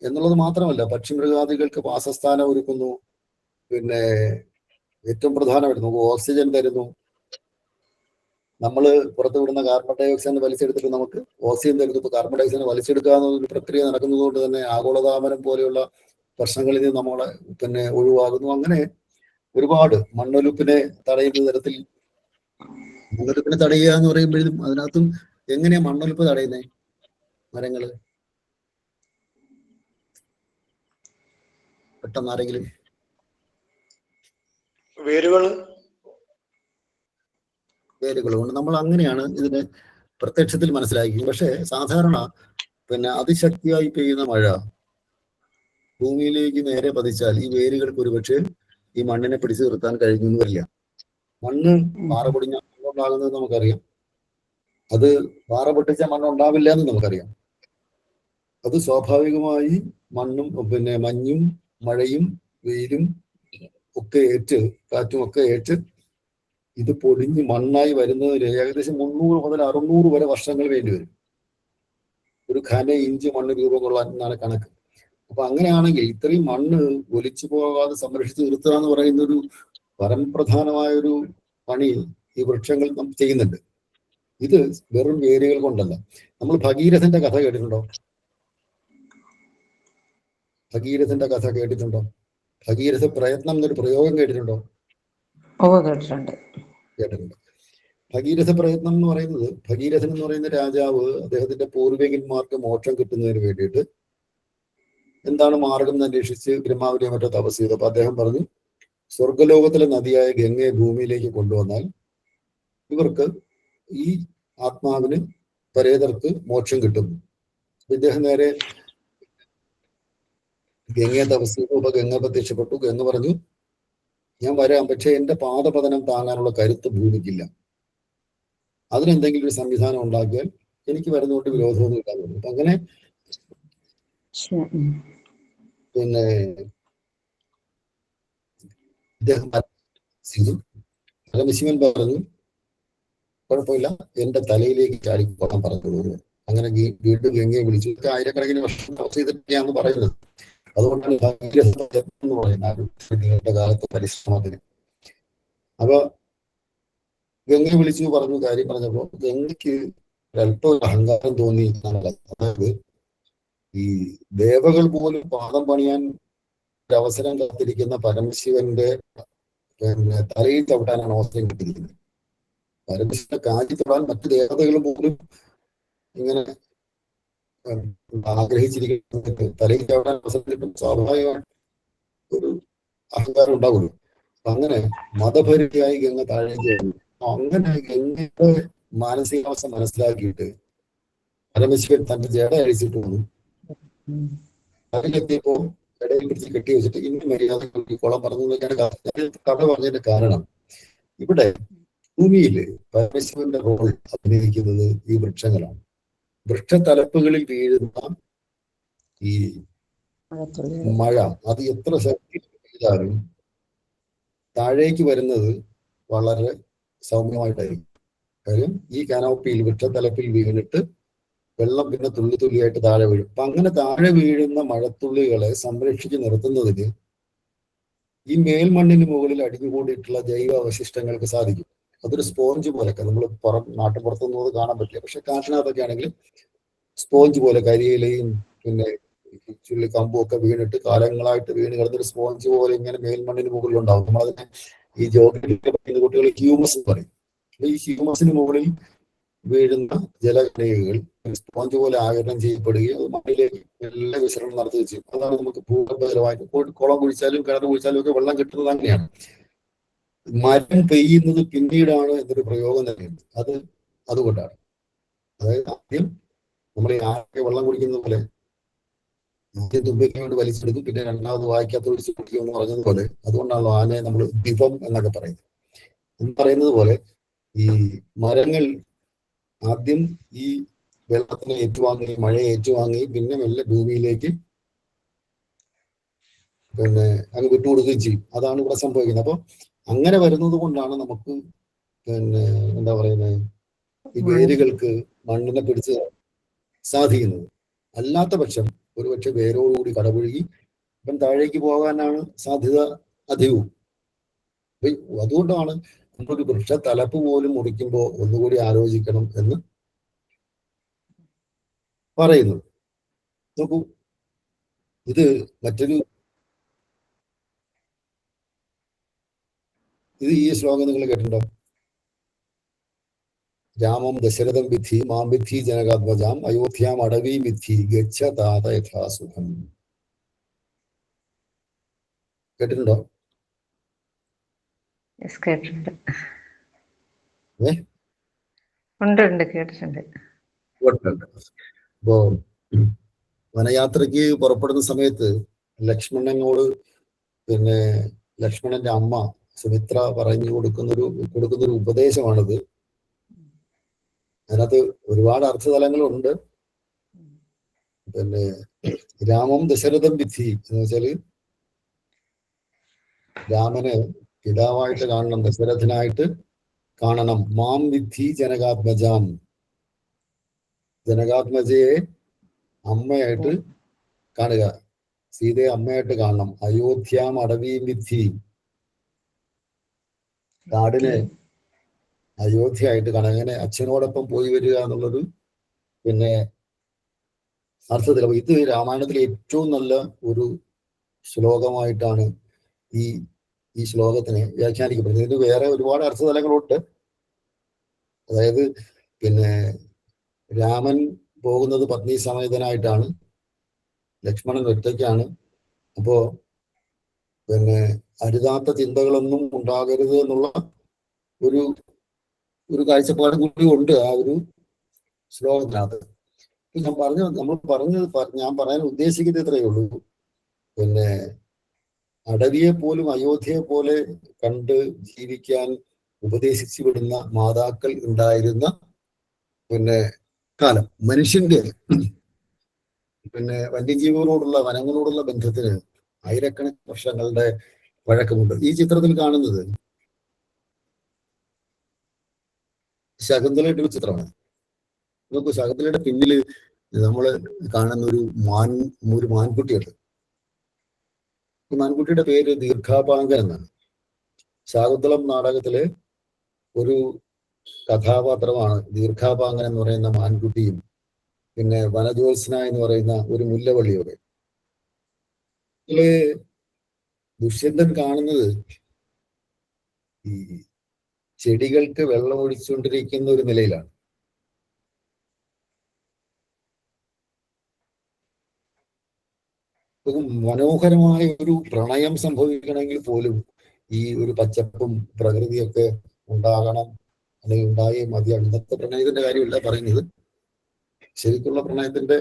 എന്നുള്ളത് മാത്രമല്ല, പക്ഷിമൃഗാദികൾക്ക് വാസസ്ഥാനം ഒരുക്കുന്നു. പിന്നെ ഏറ്റവും പ്രധാനമായിട്ട് നമുക്ക് ഓക്സിജൻ തരുന്നു. നമ്മൾ പുറത്തു വിടുന്ന കാർബൺ ഡൈ ഓക്സൈഡ് വലിച്ചെടുത്തിട്ട് നമുക്ക് ഓക്സിജൻ തരുന്നു. ഇപ്പൊ കാർബൺ ഡൈ ഓക്സൈഡ് വലിച്ചെടുക്കുക എന്നൊരു പ്രക്രിയ നടക്കുന്നത് കൊണ്ട് തന്നെ ആഗോളതാപനം പോലെയുള്ള പ്രശ്നങ്ങളിൽ നിന്ന് നമ്മളെ പിന്നെ ഒഴിവാകുന്നു. അങ്ങനെ ഒരുപാട് മണ്ണൊലിപ്പിനെ തടയുന്ന തരത്തിൽ, മണ്ണൊലിപ്പിനെ തടയുക എന്ന് പറയുമ്പോഴും അതിനകത്തും എങ്ങനെയാ മണ്ണൊലിപ്പ് തടയുന്നേ? മരങ്ങള് പെട്ടെന്ന് ആരെങ്കിലും വേരുകൾ കൊണ്ട് നമ്മൾ അങ്ങനെയാണ് ഇതിനെ പ്രത്യക്ഷത്തിൽ മനസ്സിലാക്കിയത്. പക്ഷെ സാധാരണ പിന്നെ അതിശക്തിയായി പെയ്യുന്ന മഴ ഭൂമിയിലേക്ക് നേരെ പതിച്ചാൽ ഈ വേരുകൾക്ക് ഒരുപക്ഷെ ഈ മണ്ണിനെ പിടിച്ചു നിർത്താൻ കഴിഞ്ഞെന്ന് വരില്ല. മണ്ണ് പാറ പൊടിഞ്ഞ മണ്ണുണ്ടാകുന്നത് നമുക്കറിയാം. അത് പാറ പൊട്ടിച്ച മണ്ണുണ്ടാവില്ല എന്ന് നമുക്കറിയാം. അത് സ്വാഭാവികമായി മണ്ണും പിന്നെ മഞ്ഞും മഴയും വെയിലും ഒക്കെ ഏറ്റ്, കാറ്റും ഒക്കെ ഏറ്റ് ഇത് പൊടിഞ്ഞ് മണ്ണായി വരുന്നതിന് ഏകദേശം 300 മുതൽ 600 വരെ വർഷങ്ങൾ വേണ്ടി വരും ഒരു ഘന ഇഞ്ച് മണ്ണ് രൂപം കൊള്ളാൻ എന്നാണ് കണക്ക്. അപ്പൊ അങ്ങനെയാണെങ്കിൽ ഇത്രയും മണ്ണ് ഒലിച്ചു പോകാതെ സംരക്ഷിച്ച് നിർത്തുക എന്ന് പറയുന്ന ഒരു പരമപ്രധാനമായ ഒരു പണി ഈ വൃക്ഷങ്ങൾ ചെയ്യുന്നുണ്ട്. ഇത് വെറും വേരുകൾ കൊണ്ടല്ല. നമ്മൾ ഭഗീരഥന്റെ കഥ കേട്ടിട്ടുണ്ടോ? ഭഗീരഥന്റെ കഥ കേട്ടിട്ടുണ്ടോ? ഭഗീരഥ പ്രയത്നം എന്നൊരു പ്രയോഗം കേട്ടിട്ടുണ്ടോ? കേട്ടിട്ടുണ്ട്. ഭഗീരഥ പ്രയത്നം എന്ന് പറയുന്നത്, ഭഗീരഥൻ എന്ന് പറയുന്ന രാജാവ് അദ്ദേഹത്തിന്റെ പൂർവികന്മാർക്ക് മോക്ഷം കിട്ടുന്നതിന് വേണ്ടിയിട്ട് എന്താണ് മാർഗം എന്ന് അന്വേഷിച്ച് ബ്രഹ്മാവിനെ മറ്റോ തപസ് ചെയ്തു. അപ്പൊ അദ്ദേഹം പറഞ്ഞു, സ്വർഗലോകത്തിലെ നദിയായ ഗംഗയെ ഭൂമിയിലേക്ക് കൊണ്ടുവന്നാൽ ഇവർക്ക് ഈ ആത്മാവിന് പരേതർക്ക് മോക്ഷം കിട്ടും. ഇദ്ദേഹം നേരെ ഗംഗയെ തപസ് ചെയ്തു. അപ്പൊ ഗംഗ പ്രത്യക്ഷപ്പെട്ടു. ഗംഗ പറഞ്ഞു, ഞാൻ വരാം, പക്ഷെ എന്റെ പാദപതനം താങ്ങാനുള്ള കരുത്ത് ഭൂമിക്കില്ല. അതിനെന്തെങ്കിലും ഒരു സംവിധാനം ഉണ്ടാക്കിയാൽ എനിക്ക് വരുന്നതുകൊണ്ട് വിരോധമൊന്നും ഇല്ലാതെ വരും. അപ്പൊ അങ്ങനെ പിന്നെ ഇദ്ദേഹം പരമശിവൻ പറഞ്ഞു, കുഴപ്പമില്ല, എന്റെ തലയിലേക്ക് ചാടിക്കോളാൻ പറഞ്ഞു. അങ്ങനെ വീണ്ടും ഗംഗയെ വിളിച്ചു. ആയിരക്കണക്കിന് വർഷം തപസ് ചെയ്തിട്ടാണ് പറയുന്നത്. അതുകൊണ്ടാണ് എന്ന് പറയുന്ന കാലത്ത് പരിശ്രമത്തിന്. അപ്പൊ ഗംഗയെ വിളിച്ചു പറഞ്ഞു, കാര്യം പറഞ്ഞപ്പോ ഗംഗയ്ക്ക് ഒരല്പം അഹങ്കാരം തോന്നി എന്നാണ്. അതായത് ഈ ദേവകൾ പോലും പാദം പണിയാൻ ഒരവസരം കാത്തിരിക്കുന്ന പരമശിവന്റെ പിന്നെ തലയിൽ ചവിട്ടാനാണ് അവസരം കിട്ടിയിരിക്കുന്നത്. പരമശിവന്റെ കാലി തൊടാൻ മറ്റു ദേവതകൾ പോലും ഇങ്ങനെ ആഗ്രഹിച്ചിരിക്കുന്നത് തലയിൽ ചവിട്ടാൻ അവസരം കിട്ടും. സ്വാഭാവികമായി ഒരു അഹങ്കാരം ഉണ്ടാവുള്ളൂ. അപ്പൊ അങ്ങനെ മതഭരിതയായി ഗംഗ താഴേക്ക് വന്നു. അങ്ങനെ ഗംഗയുടെ മാനസികാവസ്ഥ മനസ്സിലാക്കിയിട്ട് പരമശിവൻ തന്റെ ജട അഴിച്ചിട്ട് വന്നു. അതിലെത്തിയപ്പോ ഇടയിൽ പിടിച്ച് കെട്ടി വെച്ചിട്ട് ഇനി മര്യാദ കുളം പറഞ്ഞു എന്നൊക്കെയാണ് കഥ പറഞ്ഞതിന്റെ കാരണം. ഇവിടെ ഭൂമിയിൽ പരമശിവന്റെ റോൾ അഭിനയിക്കുന്നത് ഈ വൃക്ഷങ്ങളാണ്. വൃക്ഷത്തലപ്പുകളിൽ വീഴുന്ന ഈ മഴ അത് എത്ര ശക്തി പെയ്താലും താഴേക്ക് വരുന്നത് വളരെ സൗമ്യമായിട്ടായിരിക്കും. കാര്യം ഈ കാനോപ്പിയിൽ വൃക്ഷത്തലപ്പിൽ വീണിട്ട് വെള്ളം പിന്നെ തുള്ളി തുള്ളിയായിട്ട് താഴെ വീഴും. അപ്പൊ അങ്ങനെ താഴെ വീഴുന്ന മഴത്തുള്ളികളെ സംരക്ഷിച്ച് നിർത്തുന്നതിന് ഈ മേൽമണ്ണിന് മുകളിൽ അടിഞ്ഞുകൂടിയിട്ടുള്ള ജൈവ അവശിഷ്ടങ്ങൾക്ക് സാധിക്കും. അതൊരു സ്പോഞ്ച് പോലൊക്കെ നമ്മൾ നാട്ടുപുറത്തൊന്നും അത് കാണാൻ പറ്റില്ല. പക്ഷെ കാട്ടിനകത്തൊക്കെ ആണെങ്കിൽ സ്പോഞ്ച് പോലെ കരിയിലയും പിന്നെ ചുള്ളി കമ്പും ഒക്കെ വീണിട്ട് കാലങ്ങളായിട്ട് വീണ് കിടന്നൊരു സ്പോഞ്ച് പോലെ ഇങ്ങനെ മേൽമണ്ണിന് മുകളിൽ ഉണ്ടാവും. നമ്മളതിനെ ഈ ജോഗ്രഫി പഠിക്കുന്ന കുട്ടികൾ ഹ്യൂമസ് എന്ന് പറയും. ഈ ഹ്യൂമസിന് മുകളിൽ വീഴുന്ന ജലകണികകൾ സ്പോഞ്ച് പോലെ ആഗിരണം ചെയ്യപ്പെടുകയും അത് മണ്ണിലേക്ക് എല്ലാ വിസരണം നടത്തുകയും ചെയ്യും. അതാണ് നമുക്ക് ഭൂഗർഭജലമായിട്ട് കുളം കുഴിച്ചാലും കിണർ കുഴിച്ചാലും ഒക്കെ വെള്ളം കിട്ടുന്നത് അങ്ങനെയാണ്. മരം പെയ്യുന്നത് പിന്നീടാണ് എന്നൊരു പ്രയോഗം തന്നെയുണ്ട്. അതുകൊണ്ടാണ്. അതായത് ആദ്യം നമ്മൾ ഈ ആകെ വെള്ളം കുടിക്കുന്നത് പോലെ ആദ്യം തുമ്പിക്ക് വേണ്ടി വലിച്ചെടുക്കും, പിന്നെ രണ്ടാമത് വായിക്കാത്ത ഒഴിച്ച് കുടിക്കും എന്ന് പറഞ്ഞതുപോലെ, അതുകൊണ്ടാണല്ലോ ആനയെ നമ്മൾ ദിവം എന്നൊക്കെ പറയുന്നത്. എന്ന് പറയുന്നത് പോലെ ഈ മരങ്ങൾ ആദ്യം ഈ വെള്ളത്തിനെ ഏറ്റുവാങ്ങി, മഴയെ ഏറ്റുവാങ്ങി, പിന്നെ മെല്ലെ ഭൂമിയിലേക്ക് പിന്നെ അങ്ങ് വിട്ടുകൊടുക്കുകയും ചെയ്യും. അതാണ് ഇവിടെ സംഭവിക്കുന്നത്. അപ്പൊ അങ്ങനെ വരുന്നത് കൊണ്ടാണ് നമുക്ക് പിന്നെ എന്താ പറയുന്നത്, ഈ വേരുകൾക്ക് മണ്ണിനെ പിടിച്ച് സാധിക്കുന്നത്. അല്ലാത്ത പക്ഷം ഒരുപക്ഷെ വേരോടുകൂടി കടപുഴുകി ഇപ്പം താഴേക്ക് പോകാനാണ് സാധ്യത അധികവും. അതുകൊണ്ടാണ് നമ്മളൊരു വൃക്ഷ തലപ്പ് പോലും മുറിക്കുമ്പോൾ ഒന്നുകൂടി ആലോചിക്കണം എന്ന് പറയുന്നത്. നോക്കൂ, ഇത് മറ്റൊരു ഈ ശ്ലോകം നിങ്ങൾ കേട്ടിട്ടുണ്ടോ? രാമം ദശരഥം വിദ്ധി മാം വിദ്ധി ജനകാത്മജാം അയോധ്യാം അടവി വിദ്ധി ഗച്ഛ താത യഥാസുഖം. കേട്ടിട്ടുണ്ടോ? കേട്ടിട്ടുണ്ട്. ഏ ഉണ്ട്, കേട്ടിട്ടുണ്ട്. അപ്പോ വനയാത്രയ്ക്ക് പുറപ്പെടുന്ന സമയത്ത് ലക്ഷ്മണനോട് പിന്നെ ലക്ഷ്മണന്റെ അമ്മ സുമിത്ര പറഞ്ഞു കൊടുക്കുന്നൊരു ഉപദേശമാണിത്. അതിനകത്ത് ഒരുപാട് അർത്ഥതലങ്ങളുണ്ട്. പിന്നെ രാമം ദശരഥം വിദ്ധി എന്ന് വെച്ചാല് രാമന് പിതാവായിട്ട് കാണണം, ദശരഥനായിട്ട് കാണണം. മാം വിദ്ധി ജനകാത്മജാം, ജനകാത്മജയെ അമ്മയായിട്ട് കാണുക, സീതയെ അമ്മയായിട്ട് കാണണം. അയോധ്യാം അടവീം വിദ്ധി, കാടിനെ അയോധ്യ ആയിട്ട് കാണാം. അങ്ങനെ അച്ഛനോടൊപ്പം പോയി വരിക എന്നുള്ളൊരു പിന്നെ അർത്ഥത്തിൽ. അപ്പൊ ഇത് രാമായണത്തിലെ ഏറ്റവും നല്ല ഒരു ശ്ലോകമായിട്ടാണ് ഈ ശ്ലോകത്തിനെ വ്യാഖ്യാനിക്കപ്പെടുന്നത്. ഇതിന് വേറെ ഒരുപാട് അർത്ഥതലങ്ങളുണ്ട്. അതായത് പിന്നെ രാമൻ പോകുന്നത് പത്നി സമേതനായിട്ടാണ്, ലക്ഷ്മണൻ ഒറ്റയ്ക്കാണ്. അപ്പോ പിന്നെ അരുതാത്ത ചിന്തകളൊന്നും ഉണ്ടാകരുത് എന്നുള്ള ഒരു കാഴ്ചപ്പാട് കൂടി ഉണ്ട് ആ ഒരു ശ്ലോകത്തിനകത്ത്. ഞാൻ പറയാൻ ഉദ്ദേശിക്കുന്നത് ഇത്രയേ ഉള്ളൂ. പിന്നെ അടവിയെ പോലും അയോധ്യയെ പോലെ കണ്ട് ജീവിക്കാൻ ഉപദേശിച്ചു വിടുന്ന മാതാക്കൾ ഉണ്ടായിരുന്ന പിന്നെ കാലം. മനുഷ്യന്റെ പിന്നെ വന്യജീവികളോടുള്ള, വനങ്ങളോടുള്ള ബന്ധത്തിന് ആയിരക്കണക്കിന് വർഷങ്ങളുടെ വഴക്കമുണ്ട്. ഈ ചിത്രത്തിൽ കാണുന്നത് ശകുന്തളയുടെ ഒരു ചിത്രമാണ്. നോക്കൂ, ശകുന്തളയുടെ പിന്നില് നമ്മൾ കാണുന്ന ഒരു മാൻകുട്ടിയുണ്ട്. ഈ മാൻകുട്ടിയുടെ പേര് ദീർഘാപാങ്കൻ എന്നാണ്. ശാകുന്തളം നാടകത്തിലെ ഒരു കഥാപാത്രമാണ് ദീർഘാപാങ്കൻ എന്ന് പറയുന്ന മാൻകുട്ടിയും പിന്നെ വനജോത്സ്ന എന്ന് പറയുന്ന ഒരു മുല്ലവള്ളിയോടെ. ഇതില് ദുഷ്യന്തൻ കാണുന്നത് ഈ ചെടികൾക്ക് വെള്ളം ഒഴിച്ചുകൊണ്ടിരിക്കുന്ന ഒരു നിലയിലാണ്. മനോഹരമായ ഒരു പ്രണയം സംഭവിക്കണമെങ്കിൽ പോലും ഈ ഒരു പച്ചപ്പും പ്രകൃതിയൊക്കെ ഉണ്ടാകണം, അല്ലെങ്കിൽ ഉണ്ടായേ മതിയാകും. ഇന്നത്തെ പ്രണയത്തിന്റെ കാര്യമല്ല പറയുന്നത്, ശരിക്കുള്ള പ്രണയത്തിന്റെ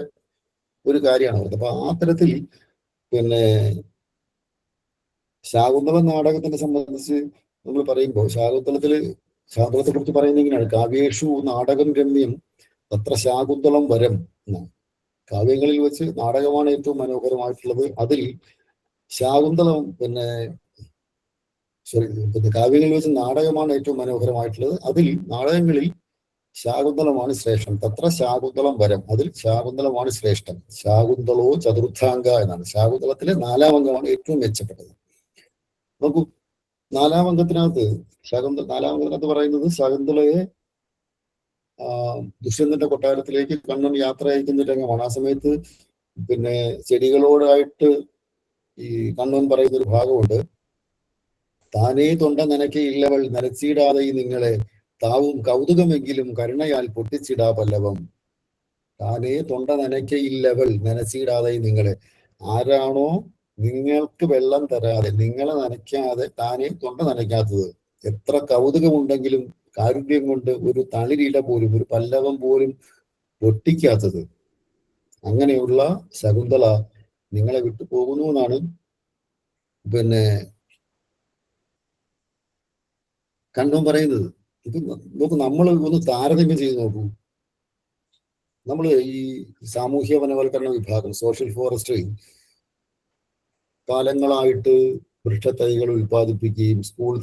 ഒരു കാര്യമാണ്. അപ്പൊ ആ തരത്തിൽ പിന്നെ ശാകുന്തളം നാടകത്തിനെ സംബന്ധിച്ച് നമ്മൾ പറയുമ്പോൾ ശാകുന്തളത്തെ കുറിച്ച് പറയുന്നത് ഇങ്ങനെയാണ്: കാവ്യേഷു നാടകം രമ്യം തത്ര ശാകുന്തളം വരം എന്നാണ്. കാവ്യങ്ങളിൽ വെച്ച് നാടകമാണ് ഏറ്റവും മനോഹരമായിട്ടുള്ളത്. അതിൽ ശാകുന്തളം പിന്നെ കാവ്യങ്ങളിൽ വെച്ച് നാടകമാണ് ഏറ്റവും മനോഹരമായിട്ടുള്ളത്. അതിൽ നാടകങ്ങളിൽ ശാകുന്തളമാണ് ശ്രേഷ്ഠം. തത്ര ശാകുന്തളം വരം, അതിൽ ശാകുന്തളമാണ് ശ്രേഷ്ഠം. ശാകുന്തളോ ചതുർത്ഥാംഗ എന്നാണ്. ശാകുന്തളത്തിലെ 4-ാം അംഗമാണ് ഏറ്റവും മെച്ചപ്പെട്ടത്. നോക്കൂ, 4-ാം അംഗത്തിനകത്ത് 4-ാം അംഗത്തിനകത്ത് പറയുന്നത് ശകുന്തളയെ ദുഷ്യന്തന്റെ കൊട്ടാരത്തിലേക്ക് കണ്ണൻ യാത്ര അയക്കുന്ന രംഗമാണ്. ആ സമയത്ത് പിന്നെ ചെടികളോടായിട്ട് ഈ കണ്ണൻ പറയുന്ന ഒരു ഭാഗമുണ്ട്: താനേ തൊണ്ട നനയ്ക്കയില്ലവൾ നനച്ചിടാതെ നിങ്ങളെ താവും കൗതുകമെങ്കിലും കരുണയാൽ പൊട്ടിച്ചിടാ പല്ലവം. താനേ തൊണ്ട നനയ്ക്കയില്ലവൾ നനച്ചിടാതെ നിങ്ങളെ, ആരാണോ നിങ്ങൾക്ക് വെള്ളം തരാതെ, നിങ്ങളെ നനയ്ക്കാതെ താനേ തൊണ്ട നനയ്ക്കാത്തത്, എത്ര കൗതുകമുണ്ടെങ്കിലും കാരുണ്യം കൊണ്ട് ഒരു തളിരില പോലും, ഒരു പല്ലവം പോലും പൊട്ടിക്കാത്തത്, അങ്ങനെയുള്ള ശകുന്തള നിങ്ങളെ വിട്ടു പോകുന്നു എന്നാണ് പിന്നെ കണ്ണൻ പറയുന്നത്. ഇത് നോക്കൂ, നമ്മൾ ഒന്ന് താരതമ്യം ചെയ്ത് നോക്കൂ. നമ്മൾ ഈ സാമൂഹ്യ വനവൽക്കരണ വിഭാഗം, സോഷ്യൽ ഫോറസ്ട്രി, കാലങ്ങളായിട്ട് വൃക്ഷത്തൈകൾ ഉൽപ്പാദിപ്പിക്കുകയും സ്കൂൾ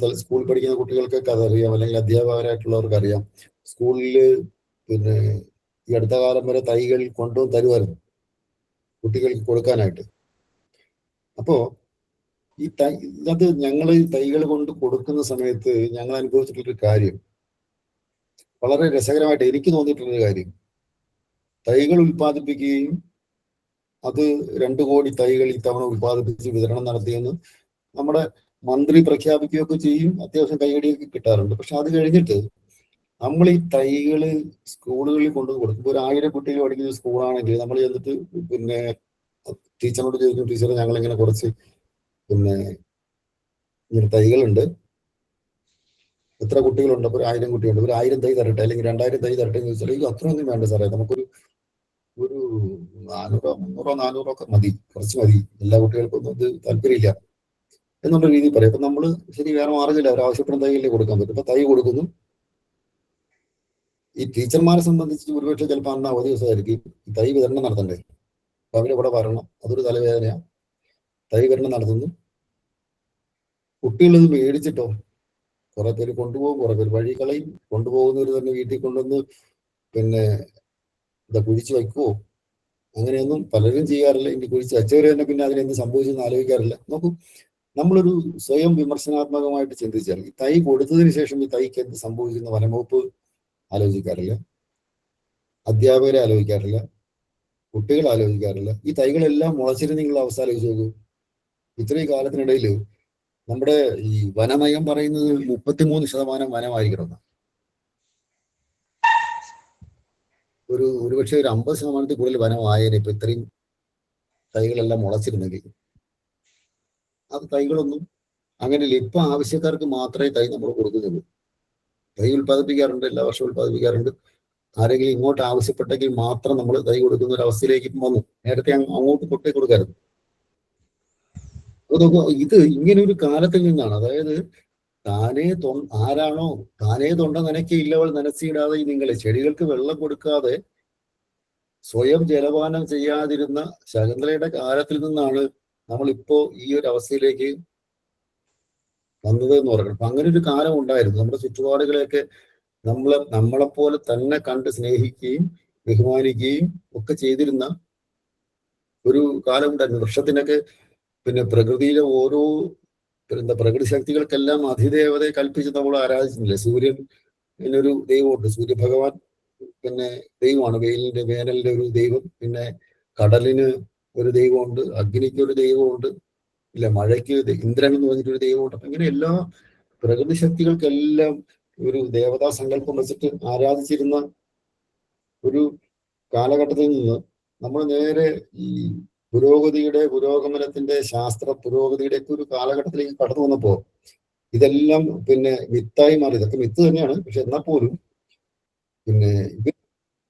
പഠിക്കുന്ന കുട്ടികൾക്കൊക്കെ അതറിയാം, അല്ലെങ്കിൽ അധ്യാപകരായിട്ടുള്ളവർക്ക് അറിയാം. സ്കൂളിൽ പിന്നെ ഈ അടുത്ത കാലം വരെ തൈകൾ കൊണ്ടുവന്ന് തരുമായിരുന്നു കുട്ടികൾക്ക് കൊടുക്കാനായിട്ട്. അപ്പോ ഈ അത് ഞങ്ങൾ ഈ തൈകൾ കൊണ്ട് കൊടുക്കുന്ന സമയത്ത് ഞങ്ങൾ അനുഭവിച്ചിട്ടുള്ളൊരു കാര്യം, വളരെ രസകരമായിട്ട് എനിക്ക് തോന്നിയിട്ടുള്ളൊരു കാര്യം, തൈകൾ ഉൽപ്പാദിപ്പിക്കുകയും അത് 2 കോടി തൈകൾ ഇത്തവണ ഉൽപ്പാദിപ്പിച്ച് വിതരണം നടത്തിയെന്ന് നമ്മുടെ മന്ത്രി പ്രഖ്യാപിക്കുകയൊക്കെ ചെയ്യും. അത്യാവശ്യം കൈയടിയൊക്കെ കിട്ടാറുണ്ട്. പക്ഷെ അത് കഴിഞ്ഞിട്ട് നമ്മൾ ഈ തൈകള് സ്കൂളുകളിൽ കൊണ്ടുവന്ന് കൊടുക്കുമ്പോൾ, ഒരു 1000 കുട്ടികൾ പഠിക്കുന്ന സ്കൂളാണെങ്കിൽ നമ്മൾ ചെന്നിട്ട് പിന്നെ ടീച്ചറിനോട് ചോദിക്കും, ടീച്ചർ ഞങ്ങളിങ്ങനെ കുറച്ച് പിന്നെ ഇങ്ങനെ തൈകളുണ്ട്, എത്ര കുട്ടികളുണ്ട്? അപ്പോൾ 1000 കുട്ടികളുണ്ട്, ഒരു 1000 തൈ തരട്ടെ, അല്ലെങ്കിൽ 2000 തൈ തരട്ടെ എന്ന് ചോദിച്ചാൽ ഇത് അത്രയൊന്നും വേണ്ട സാറേ, നമുക്കൊരു 400 300 400 ഒക്കെ മതി, കുറച്ച് മതി, എല്ലാ കുട്ടികൾക്കൊന്നും ഇത് താല്പര്യമില്ല എന്നുള്ള രീതിയിൽ പറയും. അപ്പൊ നമ്മള് ശരി, വേറെ മാർഗമില്ല, അവർ ആവശ്യപ്പെടുന്ന തൈകളെ കൊടുക്കാൻ പറ്റും. അപ്പൊ തൈ കൊടുക്കുന്നു. ഈ ടീച്ചർമാരെ സംബന്ധിച്ച് ഒരുപക്ഷെ ചിലപ്പോൾ അന്ന് അവധി ദിവസമായിരിക്കും, തൈ വിതരണം നടത്തണ്ടേ, അപ്പൊ അവരിവിടെ വരണം, അതൊരു തലവേദനയാണ്. തൈ വിതരണം നടത്തുന്നു. കുട്ടികളിത് മേടിച്ചിട്ടോ കുറെ പേര് കൊണ്ടുപോകും, കുറെ പേര് വഴി കളയും. കൊണ്ടുപോകുന്നവർ തന്നെ വീട്ടിൽ കൊണ്ടുവന്ന് പിന്നെ കുഴിച്ചു വയ്ക്കുവോ, അങ്ങനെയൊന്നും പലരും ചെയ്യാറില്ല. ഇനി കുഴിച്ച് വച്ചവർ തന്നെ പിന്നെ അതിനെന്ത് സംഭവിച്ചെന്ന് ആലോചിക്കാറില്ല. നോക്കൂ, നമ്മളൊരു സ്വയം വിമർശനാത്മകമായിട്ട് ചിന്തിച്ചാൽ ഈ തൈ കൊടുത്തതിന് ശേഷം ഈ തൈക്ക് എന്ത് സംഭവിച്ചെന്ന് വനംവകുപ്പ് ആലോചിക്കാറില്ല, അധ്യാപകരെ ആലോചിക്കാറില്ല, കുട്ടികൾ ആലോചിക്കാറില്ല. ഈ തൈകളെല്ലാം മുളച്ചിരുന്നെങ്കിൽ അവസ്ഥ ആലോചിച്ച് നോക്കൂ. ഇത്രയും കാലത്തിനിടയിൽ നമ്മുടെ ഈ വനനയം പറയുന്നത് 33% വനമായിരിക്കണം. ഒരുപക്ഷെ ഒരു 50% കൂടുതൽ വനമായേനെ ഇപ്പൊ ഇത്രയും തൈകളെല്ലാം മുളച്ചിരുന്നെങ്കിൽ. അത് തൈകളൊന്നും അങ്ങനെയല്ല. ഇപ്പൊ ആവശ്യക്കാർക്ക് മാത്രമേ തൈ നമ്മൾ കൊടുക്കുന്നുള്ളൂ. തൈ ഉൽപ്പാദിപ്പിക്കാറുണ്ട്, എല്ലാ വർഷവും ഉൽപ്പാദിപ്പിക്കാറുണ്ട്. ആരെങ്കിലും ഇങ്ങോട്ട് ആവശ്യപ്പെട്ടെങ്കിൽ മാത്രം നമ്മൾ തൈ കൊടുക്കുന്ന ഒരു അവസ്ഥയിലേക്ക് വന്നു. നേരത്തെ അങ്ങോട്ട് കൊട്ടേ കൊടുക്കാറുണ്ട്. ഇത് ഇങ്ങനെ ഒരു കാലത്തിൽ നിന്നാണ്. അതായത് ആരാണോ താനേ തൊണ്ട നനയ്ക്കയില്ലവൾ നനച്ചിടാതെ നിങ്ങളെ, ചെടികൾക്ക് വെള്ളം കൊടുക്കാതെ സ്വയം ജലപാനം ചെയ്യാതിരുന്ന ശകുന്തളയുടെ കാലത്തിൽ നിന്നാണ് നമ്മളിപ്പോ ഈ ഒരു അവസ്ഥയിലേക്ക് വന്നത് എന്ന് പറയുന്നത്. അപ്പൊ അങ്ങനെ ഒരു കാലം ഉണ്ടായിരുന്നു. നമ്മുടെ ചുറ്റുപാടുകളെയൊക്കെ നമ്മളെപ്പോലെ തന്നെ കണ്ട് സ്നേഹിക്കുകയും ബഹുമാനിക്കുകയും ഒക്കെ ചെയ്തിരുന്ന ഒരു കാലം ഉണ്ടായിരുന്നു. വൃക്ഷത്തിനൊക്കെ പിന്നെ പ്രകൃതിയിലെ ഓരോ പ്രകൃതി ശക്തികൾക്കെല്ലാം അധിദേവതയെ കൽപ്പിച്ച് നമ്മൾ ആരാധിച്ചിട്ടില്ലേ? സൂര്യൻ എന്നൊരു ദൈവമുണ്ട്, സൂര്യഭഗവാൻ പിന്നെ ദൈവമാണ്, വേനലിന്റെ ഒരു ദൈവം. പിന്നെ കടലിന് ഒരു ദൈവമുണ്ട്, അഗ്നിക്ക് ഒരു ദൈവമുണ്ട്, ഇല്ല മഴയ്ക്ക് ഇന്ദ്രൻ എന്ന് പറഞ്ഞിട്ടൊരു ദൈവമുണ്ട്. അപ്പൊ ഇങ്ങനെ എല്ലാ പ്രകൃതി ശക്തികൾക്കെല്ലാം ഒരു ദേവതാ സങ്കല്പം വെച്ചിട്ട് ആരാധിച്ചിരുന്ന ഒരു കാലഘട്ടത്തിൽ നിന്ന് നമ്മൾ നേരെ ഈ പുരോഗമനത്തിന്റെ ശാസ്ത്ര പുരോഗതിയുടെ ഒക്കെ ഒരു കാലഘട്ടത്തിലേക്ക് കടന്നു വന്നപ്പോ ഇതെല്ലാം പിന്നെ മിത്തായി മാറി. ഇതൊക്കെ മിത്ത് തന്നെയാണ്, പക്ഷെ എന്നാൽ പോലും പിന്നെ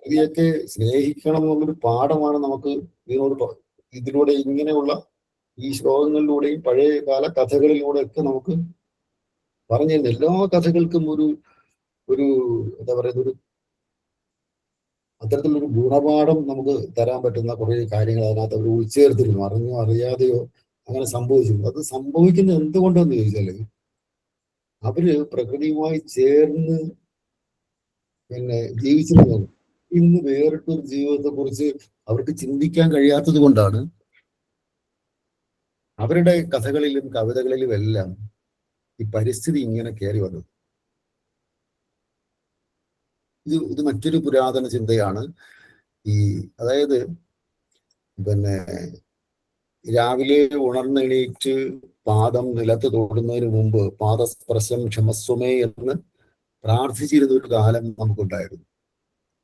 ഇതിയൊക്കെ സ്നേഹിക്കണം എന്നുള്ളൊരു പാഠമാണ് നമുക്ക് ഇതിലൂടെ ഇങ്ങനെയുള്ള ഈ ശ്ലോകങ്ങളിലൂടെയും പഴയ കാല കഥകളിലൂടെ ഒക്കെ നമുക്ക് പറഞ്ഞു തരുന്ന എല്ലാ കഥകൾക്കും ഒരു എന്താ പറയുന്ന ഒരു അത്തരത്തിലൊരു ഗുണപാഠം നമുക്ക് തരാൻ പറ്റുന്ന കുറെ കാര്യങ്ങൾ അതിനകത്ത് അവർ ഉൾച്ചേർത്തിരുന്നു. അറിഞ്ഞോ അറിയാതെയോ അങ്ങനെ സംഭവിച്ചിരുന്നു. അത് സംഭവിക്കുന്നത് എന്തുകൊണ്ടെന്ന് ചോദിച്ചാല് അവര് പ്രകൃതിയുമായി ചേർന്ന് പിന്നെ ജീവിച്ചിരുന്നു. ഇന്ന് വേറിട്ടൊരു ജീവിതത്തെ കുറിച്ച് അവർക്ക് ചിന്തിക്കാൻ കഴിയാത്തത് കൊണ്ടാണ് അവരുടെ കഥകളിലും കവിതകളിലും എല്ലാം ഈ പരിസ്ഥിതി ഇങ്ങനെ കയറി വന്നത്. ഇത് മറ്റൊരു പുരാതന ചിന്തയാണ്. അതായത് പിന്നെ രാവിലെ ഉണർന്നെണീറ്റ് പാദം നിലത്ത് തൊടുന്നതിന് മുമ്പ് പാദസ്പർശം ക്ഷമസ്വമേ എന്ന് പ്രാർത്ഥിച്ചിരുന്ന ഒരു കാലം നമുക്കുണ്ടായിരുന്നു.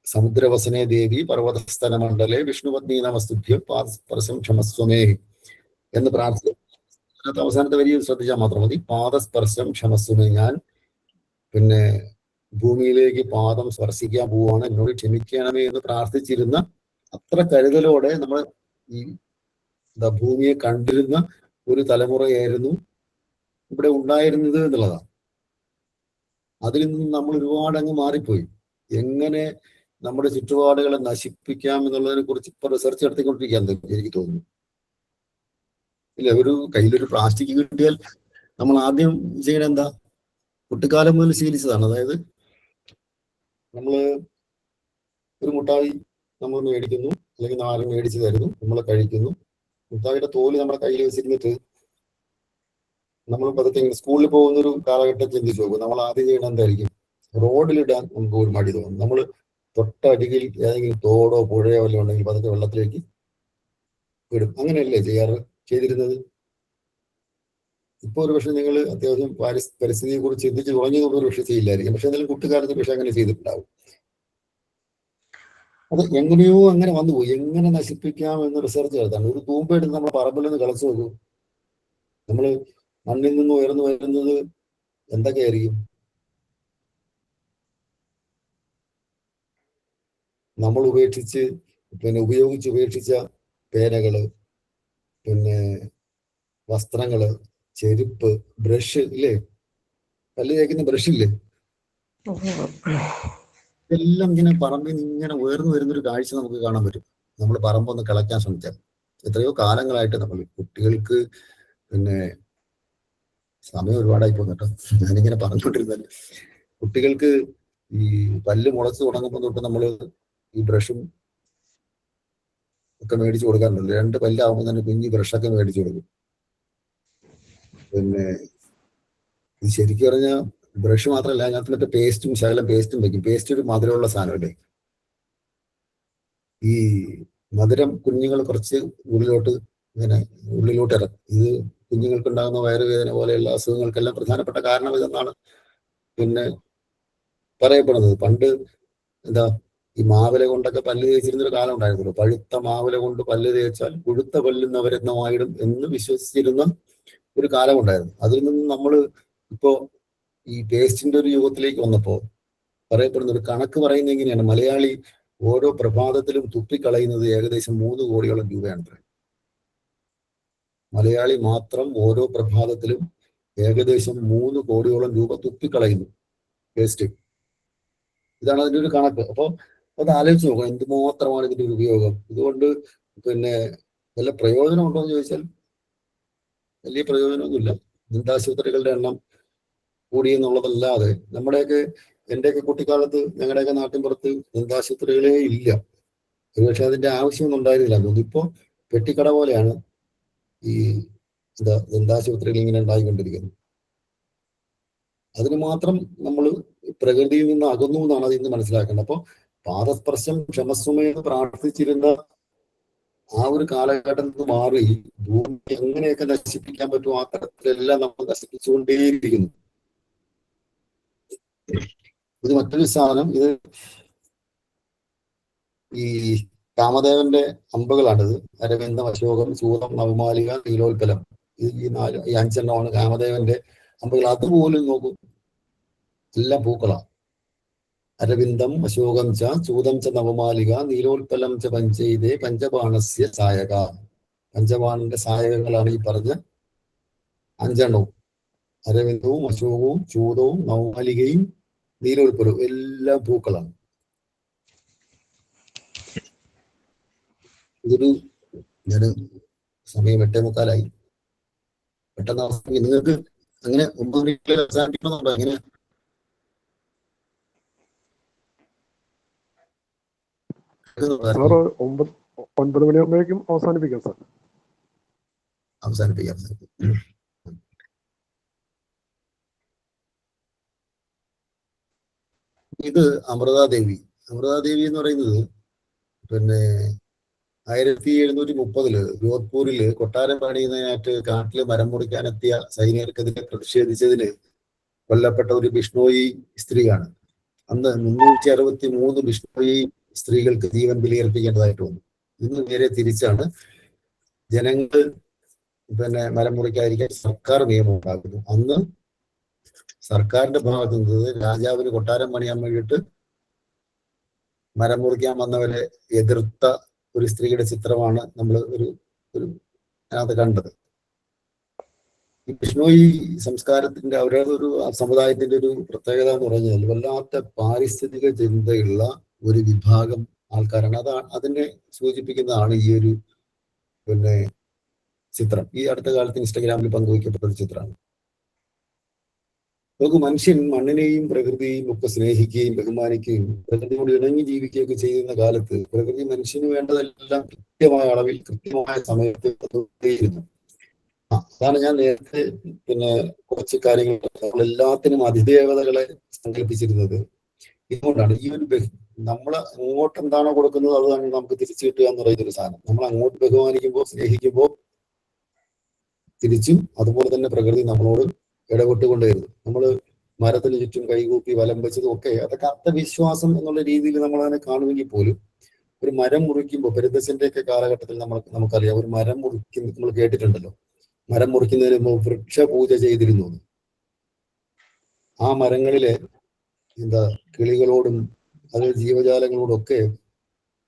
സമുദ്രവസനേ ദേവി പർവ്വതസ്ഥന മണ്ഡലെ വിഷ്ണുപത്നി നമസ്തുഭ്യം പാദസ്പർശം ക്ഷമസ്വമേ എന്ന് പ്രാർത്ഥിച്ചു. അവസാനത്തെ വരി ശ്രദ്ധിച്ചാൽ മാത്രം മതി. പാദസ്പർശം ക്ഷമസ്വമേ, ഞാൻ പിന്നെ ഭൂമിയിലേക്ക് പാദം സ്പർശിക്കാൻ പോവുകയാണ്, എന്നോട് ക്ഷമിക്കണമേ എന്ന് പ്രാർത്ഥിച്ചിരുന്ന അത്ര കരുതലോടെ നമ്മൾ ഈ ഭൂമിയെ കണ്ടിരുന്ന ഒരു തലമുറയായിരുന്നു ഇവിടെ ഉണ്ടായിരുന്നത് എന്നുള്ളതാണ്. അതിൽ നിന്ന് നമ്മൾ ഒരുപാട് അങ്ങ് മാറിപ്പോയി. എങ്ങനെ നമ്മുടെ ചുറ്റുപാടുകളെ നശിപ്പിക്കാം എന്നുള്ളതിനെ കുറിച്ച് ഇപ്പൊ റിസർച്ച് നടത്തിക്കൊണ്ടിരിക്കുകയാണ് എനിക്ക് തോന്നുന്നു. ഇല്ല, ഒരു കയ്യിലൊരു പ്ലാസ്റ്റിക് കിട്ടിയാൽ നമ്മൾ ആദ്യം ചെയ്യണ എന്താ, കുട്ടിക്കാലം മുതൽ ശീലിച്ചതാണ്. അതായത് നമ്മൾ ഒരു മുട്ടായി നമ്മൾ മേടിക്കുന്നു, അല്ലെങ്കിൽ നാല് മേടിച്ച് തരുന്നു, നമ്മൾ കഴിക്കുന്നു. മുട്ടായിയുടെ തോല് നമ്മുടെ കയ്യിൽ വെച്ചിരുന്നിട്ട് നമ്മൾ പതുക്കെ സ്കൂളിൽ പോകുന്നൊരു കാലഘട്ടം ചിന്തിച്ചു നോക്കും. നമ്മൾ ആദ്യം ചെയ്യണം എന്തായിരിക്കും, റോഡിലിടാൻ നമുക്ക് ഒരു മടി തോന്നും. നമ്മൾ തൊട്ടരികിൽ ഏതെങ്കിലും തോടോ പുഴയോ വല്ലതും ഉണ്ടെങ്കിൽ പതുക്കെ വെള്ളത്തിലേക്ക് ഇടും. അങ്ങനെയല്ലേ ചെയ്തിരുന്നത്. ഇപ്പൊ ഒരു പക്ഷെ നിങ്ങൾ അത്യാവശ്യം പരിസ്ഥിതിയെ കുറിച്ച് ചിന്തിച്ച് തുടങ്ങിയതൊന്നും ഒരു പക്ഷെ ചെയ്യില്ലായിരിക്കും. പക്ഷെ എന്തെങ്കിലും കുട്ടിക്കാലത്ത് പക്ഷെ അങ്ങനെ ചെയ്തിട്ടുണ്ടാവും. അത് എങ്ങനെയോ അങ്ങനെ വന്നുപോയി. എങ്ങനെ നശിപ്പിക്കാം എന്ന് റിസർച്ച് നടത്താണ്. ഒരു തൂമ്പെടുത്ത് നമ്മുടെ പറമ്പിൽ നിന്ന് കളച്ചു നോക്കൂ. നമ്മൾ മണ്ണിൽ നിന്ന് ഉയർന്നു വരുന്നത് എന്തൊക്കെയായിരിക്കും? നമ്മൾ ഉപയോഗിച്ച് ഉപേക്ഷിച്ച പേനകള്, പിന്നെ വസ്ത്രങ്ങള്, ചെരുപ്പ്, ബ്രഷ് ഇല്ലേ, പല്ല് തേക്കുന്ന ബ്രഷ് ഇല്ലേ, ഇതെല്ലാം ഇങ്ങനെ പറമ്പിൽ നിന്ന് ഇങ്ങനെ ഉയർന്നു വരുന്നൊരു കാഴ്ച നമുക്ക് കാണാൻ പറ്റും. നമ്മൾ പറമ്പൊന്ന് കിളയ്ക്കാൻ ശ്രമിച്ചാൽ. എത്രയോ കാലങ്ങളായിട്ട് നമ്മൾ കുട്ടികൾക്ക്, പിന്നെ സമയം ഒരുപാടായി പോകുന്നു കേട്ടോ, ഞാനിങ്ങനെ പറഞ്ഞുകൊണ്ടിരുന്നത്, കുട്ടികൾക്ക് ഈ പല്ല് മുളച്ച് തുടങ്ങുമ്പോൾ തൊട്ട് നമ്മൾ ഈ ബ്രഷും ഒക്കെ മേടിച്ചു കൊടുക്കാറുണ്ടല്ലോ. 2 പല്ലാവുമ്പോൾ തന്നെ കുഞ്ഞി ബ്രഷൊക്കെ മേടിച്ചു കൊടുക്കും. പിന്നെ ഇത് ശരിക്കും പറഞ്ഞാൽ ബ്രഷ് മാത്രമല്ല, അതിനകത്ത് മറ്റേ ശകലം പേസ്റ്റും വെക്കും. പേസ്റ്റ് ഒരു മധുരമുള്ള സാധനമല്ലേ. ഈ മധുരം കുഞ്ഞുങ്ങൾ കുറച്ച് ഉള്ളിലോട്ട് ഇറക്കും. ഇത് കുഞ്ഞുങ്ങൾക്കുണ്ടാകുന്ന വയറുവേദന പോലെയുള്ള അസുഖങ്ങൾക്കെല്ലാം പ്രധാനപ്പെട്ട കാരണം ഇതെന്നാണ് പിന്നെ പറയപ്പെടുന്നത്. പണ്ട് എന്താ, ഈ മാവില കൊണ്ടൊക്കെ പല്ല് തേച്ചിരുന്നൊരു കാലം ഉണ്ടായിരുന്നല്ലോ. പഴുത്ത മാവില കൊണ്ട് പല്ല് തേച്ചാൽ പുഴുത്ത പല്ലും നവരത്നമായിടും എന്ന് വിശ്വസിച്ചിരുന്ന ഒരു കാലം ഉണ്ടായിരുന്നു. അതിൽ നിന്ന് നമ്മൾ ഇപ്പോ ഈ പേസ്റ്റിന്റെ ഒരു യുഗത്തിലേക്ക് വന്നപ്പോൾ പറയപ്പെടുന്ന ഒരു കണക്ക് പറയുന്നത് എങ്ങനെയാണ്, മലയാളി ഓരോ പ്രഭാതത്തിലും തുപ്പിക്കളയുന്നത് ഏകദേശം 3 കോടിയോളം രൂപയാണ്. മലയാളി മാത്രം ഓരോ പ്രഭാതത്തിലും ഏകദേശം 3 കോടിയോളം രൂപ തുപ്പിക്കളയുന്നു വേസ്റ്റ്. ഇതാണ് അതിന്റെ ഒരു കണക്ക്. അപ്പോൾ അത് ആലോചിച്ച് നോക്കാം, എന്തുമാത്രമാണ് ഇതിന്റെ ഒരു ഉപയോഗം. ഇതുകൊണ്ട് പിന്നെ വല്ല പ്രയോജനം ഉണ്ടോ എന്ന് ചോദിച്ചാൽ വലിയ പ്രയോജനമൊന്നുമില്ല. ദന്താശുപത്രികളുടെ എണ്ണം കൂടി എന്നുള്ളതല്ലാതെ എന്റെയൊക്കെ കുട്ടിക്കാലത്ത് ഞങ്ങളുടെയൊക്കെ നാട്ടിൻപുറത്ത് ദന്താശുപത്രികളേ ഇല്ല. ഒരുപക്ഷെ അതിന്റെ ആവശ്യമൊന്നും ഉണ്ടായിരുന്നില്ല. ഇപ്പോ പെട്ടിക്കട പോലെയാണ് ഈ ദന്താശുപത്രികൾ ഇങ്ങനെ ഉണ്ടായിക്കൊണ്ടിരിക്കുന്നത്. അതിന് മാത്രം നമ്മൾ പ്രകൃതിയിൽ നിന്ന് അകന്നു എന്നാണ് അത് ഇന്ന് മനസ്സിലാക്കേണ്ടത്. അപ്പൊ പാദസ്പർശം ക്ഷമസ്വമേന്ന് പ്രാർത്ഥിച്ചിരുന്ന ആ ഒരു കാലഘട്ടത്തിൽ നിന്ന് മാറി ഭൂമി എങ്ങനെയൊക്കെ നശിപ്പിക്കാൻ പറ്റും ആ തരത്തിലെല്ലാം നമ്മൾ നശിപ്പിച്ചുകൊണ്ടേയിരിക്കുന്നു. ഇത് മറ്റൊരു സാധനം, ഇത് ഈ കാമദേവന്റെ അമ്പുകളാണിത്. അരവിന്ദം, അശോകം, ചൂതം, നവമാലിക, നീലോൽപ്പലം. ഈ 5 കാമദേവന്റെ അമ്പുകൾ. അതുപോലും നോക്കും, എല്ലാം പൂക്കളാണ്. അരവിന്ദം അശോകം ച ചൂതം ച നവമാലിക നീലോൽപ്പലം ച പഞ്ചൈതേ പഞ്ചബാണസ്യ സായക. പഞ്ചബാണന്റെ സായകങ്ങളാണ് ഈ പറഞ്ഞ 5. അരവിന്ദവും അശോകവും ചൂതവും നവമാലികയും നീലോൽപ്പലവും എല്ലാം പൂക്കളാണ്. ഞാൻ സമയം 8:45 പെട്ടെന്ന് അവസാനിക്കും. നിങ്ങൾക്ക് അങ്ങനെ 9 മണിക്ക് അവസാനിക്കണമെന്നുണ്ടോ? അങ്ങനെ സാർ 9 മണിയാകുമ്പോഴേക്കും അവസാനിപ്പിക്കാം സാർ. അവസാനിപ്പിക്കാം. ഇത് അമൃതാദേവി എന്ന് പറയുന്നത് പിന്നെ 1730 ജോധ്പൂരില് കൊട്ടാരം പണിയുന്നതിനായിട്ട് കാട്ടില് മരം മുറിക്കാനെത്തിയ സൈനികർക്കെതിരെ പ്രതിഷേധിച്ചതിന് കൊല്ലപ്പെട്ട ഒരു ബിഷ്ണോയി സ്ത്രീയാണ്. അന്ന് 363 ബിഷ്ണോയി സ്ത്രീകൾക്ക് ജീവൻ ബലിയർപ്പിക്കേണ്ടതായിട്ട് വന്നു. ഇന്ന് നേരെ തിരിച്ചാണ്. ജനങ്ങൾ പിന്നെ മരം മുറിക്കാതിരിക്കാൻ സർക്കാർ നിയമം ഉണ്ടാക്കുന്നു. അന്ന് സർക്കാരിന്റെ ഭാഗത്തു നിന്ന് രാജാവിന് കൊട്ടാരം പണിയാൻ വേണ്ടിയിട്ട് മരം മുറിക്കാൻ വന്നവരെ എതിർത്ത ഒരു സ്ത്രീയുടെ ചിത്രമാണ് നമ്മൾ അതിനകത്ത് കണ്ടത്. ഈ ബിഷ്ണോയി സംസ്കാരത്തിന്റെ അവരുടെ ഒരു സമുദായത്തിന്റെ ഒരു പ്രത്യേകത എന്ന് പറഞ്ഞാൽ വല്ലാത്ത പാരിസ്ഥിതിക ചിന്തയുള്ള ഒരു വിഭാഗം ആൾക്കാരാണ്. അതിനെ സൂചിപ്പിക്കുന്നതാണ് ഈ ഒരു ചിത്രം. ഈ അടുത്ത കാലത്ത് ഇൻസ്റ്റാഗ്രാമിൽ പങ്കുവയ്ക്കപ്പെട്ട ഒരു ചിത്രമാണ്. നമുക്ക് മനുഷ്യൻ മണ്ണിനെയും പ്രകൃതിയെയും ഒക്കെ സ്നേഹിക്കുകയും ബഹുമാനിക്കുകയും പ്രകൃതിയോട് ഇണങ്ങി ജീവിക്കുകയൊക്കെ ചെയ്യുന്ന കാലത്ത് പ്രകൃതി മനുഷ്യന് വേണ്ടതെല്ലാം കൃത്യമായ അളവിൽ കൃത്യമായ സമയത്ത് തന്നുകൊണ്ടേയിരുന്നു. അതാണ് ഞാൻ നേരത്തെ കുറച്ച് കാര്യങ്ങൾ നമ്മളെല്ലാത്തിനും അതിദേവതകളെ സങ്കല്പിച്ചിരുന്നത്. ഇതുകൊണ്ടാണ് ഈ ഒരു നമ്മൾ അങ്ങോട്ട് എന്താണോ കൊടുക്കുന്നത് അതാണ് നമുക്ക് തിരിച്ചു കിട്ടുക എന്ന് പറയുന്നൊരു സാധനം. നമ്മൾ അങ്ങോട്ട് ബഹുമാനിക്കുമ്പോൾ സ്നേഹിക്കുമ്പോൾ തിരിച്ചും അതുപോലെ തന്നെ പ്രകൃതി നമ്മളോട് ഇടപെട്ടുകൊണ്ടേയിരുന്നു. നമ്മൾ മരത്തിന് ചുറ്റും കൈകൂപ്പി വലം വെച്ചതും ഒക്കെ അതൊക്കെ അർത്ഥവിശ്വാസം എന്നുള്ള രീതിയിൽ നമ്മൾ അതിനെ കാണുമെങ്കിൽ പോലും ഒരു മരം മുറിക്കുമ്പോൾ പെരുന്തച്ഛന്റെ ഒക്കെ കാലഘട്ടത്തിൽ നമുക്കറിയാം, ഒരു മരം മുറിക്കുന്ന നമ്മൾ കേട്ടിട്ടുണ്ടല്ലോ, മരം മുറിക്കുന്നതിന് മുമ്പ് വൃക്ഷപൂജ ചെയ്തിരുന്നു. ആ മരങ്ങളിലെ കിളികളോടും അത് ജീവജാലങ്ങളോടും ഒക്കെ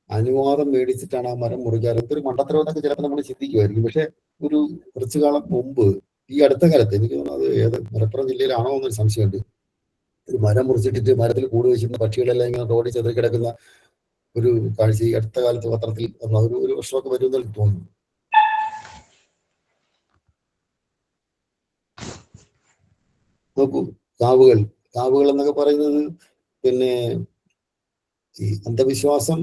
അനുവാദം മേടിച്ചിട്ടാണ് ആ മരം മുറിക്കാറ്. എന്തൊരു മണ്ടത്തരമെന്നൊക്കെ ചിലപ്പോൾ നമ്മൾ ചിന്തിക്കുമായിരിക്കും. പക്ഷെ ഒരു കുറച്ചു കാലം മുമ്പ്, ഈ അടുത്ത കാലത്ത്, എനിക്ക് തോന്നുന്നത് ഏത് മലപ്പുറം ജില്ലയിലാണോ എന്നൊരു സംശയമുണ്ട്, ഒരു മരം മുറിച്ചിട്ടിട്ട് മരത്തിൽ കൂട് വെച്ചിരുന്ന പക്ഷികളെല്ലാം ഇങ്ങനെ റോഡിൽ ചെതറി കിടക്കുന്ന ഒരു കാഴ്ച ഈ അടുത്ത കാലത്ത് പത്രത്തിൽ ഒരു വർഷമൊക്കെ വരുമെന്ന് എനിക്ക് തോന്നുന്നു. നോക്കൂ, കാവുകൾ എന്നൊക്കെ പറയുന്നത് ഈ അന്ധവിശ്വാസം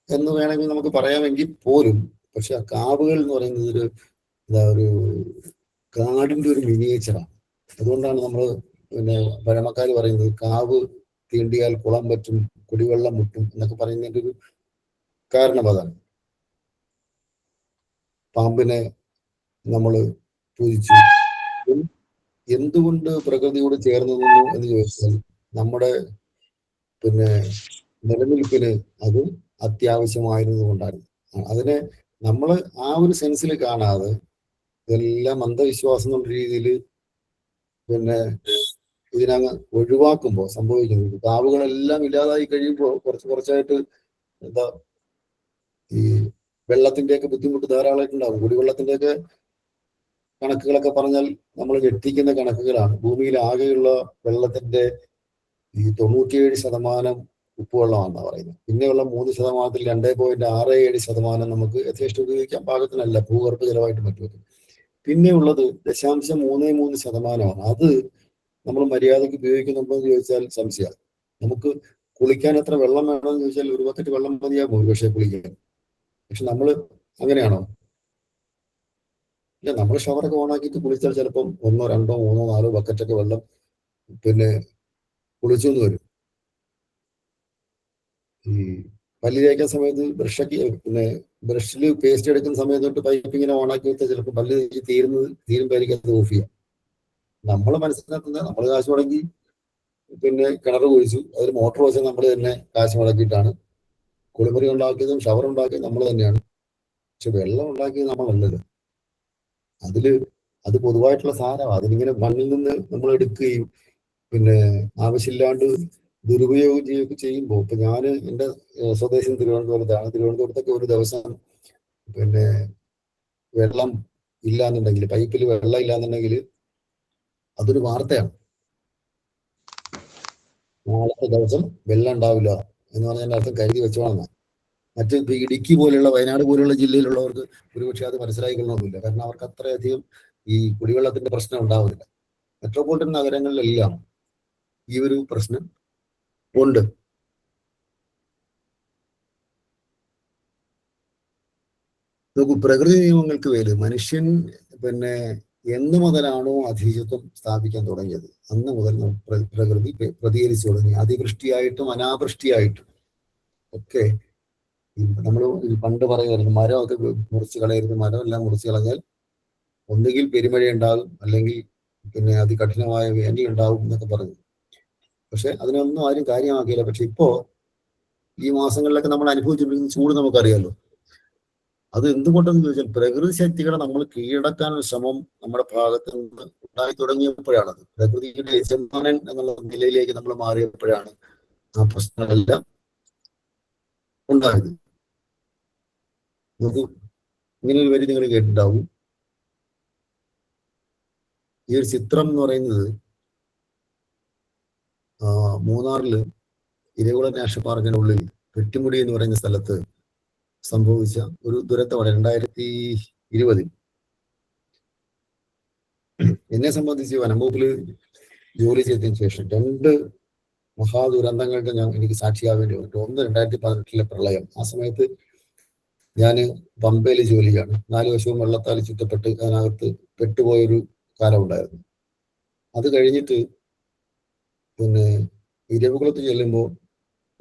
എന്ന് വേണമെങ്കിൽ നമുക്ക് പറയാമെങ്കിൽ പോലും, പക്ഷെ ആ കാവുകൾ എന്ന് പറയുന്നത് ഒരു കാടിന്റെ ഒരു മിനിയേച്ചറാണ്. അതുകൊണ്ടാണ് നമ്മൾ പഴമക്കാർ പറയുന്നത് കാവ് തീണ്ടിയാൽ കുളം പറ്റും, കുടിവെള്ളം മുട്ടും എന്നൊക്കെ പറയുന്നതിന്റെ ഒരു കാരണം അതാണ്. പാമ്പിനെ നമ്മൾ പൂജിച്ചു. എന്തുകൊണ്ട് പ്രകൃതിയോട് ചേർന്ന് നിന്നു എന്ന് ചോദിച്ചാൽ നമ്മുടെ നിലനിൽപ്പിന് അത് അത്യാവശ്യമായിരുന്നത് കൊണ്ടാണ്. അതിനെ നമ്മൾ ആ ഒരു സെൻസിൽ കാണാതെ ഇതെല്ലാം അന്ധവിശ്വാസം എന്നുള്ള രീതിയിൽ ഇതിനങ്ങ് ഒഴിവാക്കുമ്പോൾ സംഭവിക്കുന്നത്, കാവുകളെല്ലാം ഇല്ലാതായി കഴിയുമ്പോൾ കുറച്ചായിട്ട് ഈ വെള്ളത്തിന്റെയൊക്കെ ബുദ്ധിമുട്ട് ധാരാളമായിട്ടുണ്ടാകും. കുടിവെള്ളത്തിന്റെയൊക്കെ കണക്കുകളൊക്കെ പറഞ്ഞാൽ നമ്മൾ ഞെട്ടിക്കുന്ന കണക്കുകളാണ്. ഭൂമിയിൽ ആകെയുള്ള വെള്ളത്തിന്റെ ഈ 97% ഉപ്പുവെള്ളമാണെന്നാണ് പറയുന്നത്. പിന്നെയുള്ള 3%, 2.67% നമുക്ക് യഥേഷ്ടം ഉപയോഗിക്കാൻ പാകത്തിനല്ല, ഭൂഗർഭ ജലമായിട്ട് മറ്റും. പിന്നെ ഉള്ളത് 0.33%. അത് നമ്മൾ മര്യാദയ്ക്ക് ഉപയോഗിക്കുന്നുണ്ടോ എന്ന് ചോദിച്ചാൽ സംശയമാണ്. നമുക്ക് കുളിക്കാൻ എത്ര വെള്ളം വേണമെന്ന് ചോദിച്ചാൽ ഒരു ബക്കറ്റ് വെള്ളം മതിയാകും ഒരു പക്ഷേ കുളിക്കാൻ. പക്ഷെ നമ്മൾ അങ്ങനെയാണോ? ഇല്ല, നമ്മൾ ഷവറൊക്കെ ഓണാക്കിയിട്ട് കുളിച്ചാൽ ചിലപ്പം 1, 2, 3, 4 ബക്കറ്റൊക്കെ വെള്ളം കുളിച്ചു എന്ന് വരും. ഈ പല്ല് തേക്കുന്ന സമയത്ത് ബ്രഷിൽ പേസ്റ്റ് എടുക്കുന്ന സമയത്ത് തൊട്ട് പൈപ്പ് ഇങ്ങനെ ഓണാക്കി വെച്ചാൽ ചിലപ്പോൾ പല്ല് തേച്ച് തീരുമ്പോഴായിരിക്കും അത് ഓഫ് ചെയ്യാം. നമ്മൾ മനസ്സിലാക്കുന്നത് നമ്മൾ കാശ് മുടക്കി കിണർ കുഴിച്ചു, അതിൽ മോട്ടോർ വെച്ചാൽ നമ്മൾ തന്നെ കാശ് മുടക്കിയിട്ടാണ്. കുളിമുറി ഉണ്ടാക്കിയതും ഷവർ ഉണ്ടാക്കിയതും നമ്മൾ തന്നെയാണ്. പക്ഷെ വെള്ളം ഉണ്ടാക്കിയത് നമ്മളല്ലല്ലോ. അത് പൊതുവായിട്ടുള്ള സാധനമാണ്. അതിനിങ്ങനെ മണ്ണിൽ നിന്ന് നമ്മൾ എടുക്കുകയും ആവശ്യമില്ലാണ്ട് ദുരുപയോഗം ചെയ്യുകയൊക്കെ ചെയ്യുമ്പോൾ, ഇപ്പൊ ഞാൻ എൻ്റെ സ്വദേശം തിരുവനന്തപുരത്താണ്. തിരുവനന്തപുരത്തൊക്കെ ഒരു ദിവസം വെള്ളം ഇല്ലാന്നുണ്ടെങ്കിൽ, പൈപ്പിൽ വെള്ളം ഇല്ലാന്നുണ്ടെങ്കിൽ അതൊരു വാർത്തയാണ്. നാളത്തെ ദിവസം വെള്ളം ഉണ്ടാവില്ല എന്ന് പറഞ്ഞതിൻ്റെ അർത്ഥം കരുതി വെച്ചോളാം. മറ്റ് ഇടുക്കി പോലെയുള്ള, വയനാട് പോലെയുള്ള ജില്ലയിലുള്ളവർക്ക് ഒരുപക്ഷെ അത് മനസ്സിലായിക്കൊള്ളണമെന്നില്ല. കാരണം അവർക്ക് അത്രയധികം ഈ കുടിവെള്ളത്തിന്റെ പ്രശ്നം ഉണ്ടാവുന്നില്ല. മെട്രോപൊളിറ്റൻ നഗരങ്ങളിലെല്ലാം ഈ ഒരു പ്രശ്നം ഉണ്ട്. നോക്കൂ, പ്രകൃതി നിയമങ്ങൾക്ക് മേല് മനുഷ്യൻ എന്ന് മുതലാണോ അധീശത്വം സ്ഥാപിക്കാൻ തുടങ്ങിയത് അന്ന് മുതൽ പ്രകൃതി പ്രതികരിച്ചു തുടങ്ങി. അതിവൃഷ്ടിയായിട്ടും അനാവൃഷ്ടിയായിട്ടും ഒക്കെ നമ്മൾ പണ്ട് പറയുമായിരുന്നു, മരമൊക്കെ മുറിച്ച് കളയരുത്, മരമെല്ലാം മുറിച്ച് കളഞ്ഞാൽ ഒന്നുകിൽ പെരുമഴ ഉണ്ടാകും, അല്ലെങ്കിൽ അതികഠിനമായ വേനൽ ഉണ്ടാവും എന്നൊക്കെ പറഞ്ഞു. പക്ഷെ അതിനൊന്നും ആരും കാര്യമാക്കിയില്ല. പക്ഷെ ഇപ്പോ ഈ മാസങ്ങളിലൊക്കെ നമ്മൾ അനുഭവിച്ചിരിക്കുന്ന ചൂട് നമുക്കറിയാലോ. അത് എന്തുകൊണ്ടെന്ന് ചോദിച്ചാൽ പ്രകൃതി ശക്തികളെ നമ്മൾ കീഴടക്കാനുള്ള ശ്രമം നമ്മുടെ ഭാഗത്ത് നിന്ന് ഉണ്ടായി തുടങ്ങിയപ്പോഴാണത്. പ്രകൃതിയുടെ യജമാനൻ എന്നുള്ള നിലയിലേക്ക് നമ്മൾ മാറിയപ്പോഴാണ് ആ പ്രശ്നങ്ങളെല്ലാം ഉണ്ടായത്. നമുക്ക് ഇങ്ങനെ ഒരു വരി നിങ്ങൾ കേട്ടിട്ടുണ്ടാവും. ഈ ഒരു ചിത്രം എന്ന് പറയുന്നത് മൂന്നാറില് ഇരവികുളം നാഷണൽ പാർക്കിനുള്ളിൽ പെട്ടിമുടി എന്ന് പറയുന്ന സ്ഥലത്ത് സംഭവിച്ച ഒരു ദുരന്തമാണ് 2020. എന്നെ സംബന്ധിച്ച് വനംവകുപ്പിൽ ജോലി ചെയ്തതിനു ശേഷം 2 മഹാദുരന്തങ്ങൾക്ക് എനിക്ക് സാക്ഷിയാവേണ്ടി വന്നു. ഒന്ന് 2018 പ്രളയം. ആ സമയത്ത് ഞാൻ പമ്പയിൽ ജോലിയാണ്. 4 വശവും വെള്ളത്താൽ ചുറ്റപ്പെട്ട് അതിനകത്ത് പെട്ടുപോയൊരു കാലം ഉണ്ടായിരുന്നു. അത് കഴിഞ്ഞിട്ട് പിന്നെ ഇരവികുളത്ത് ചെല്ലുമ്പോൾ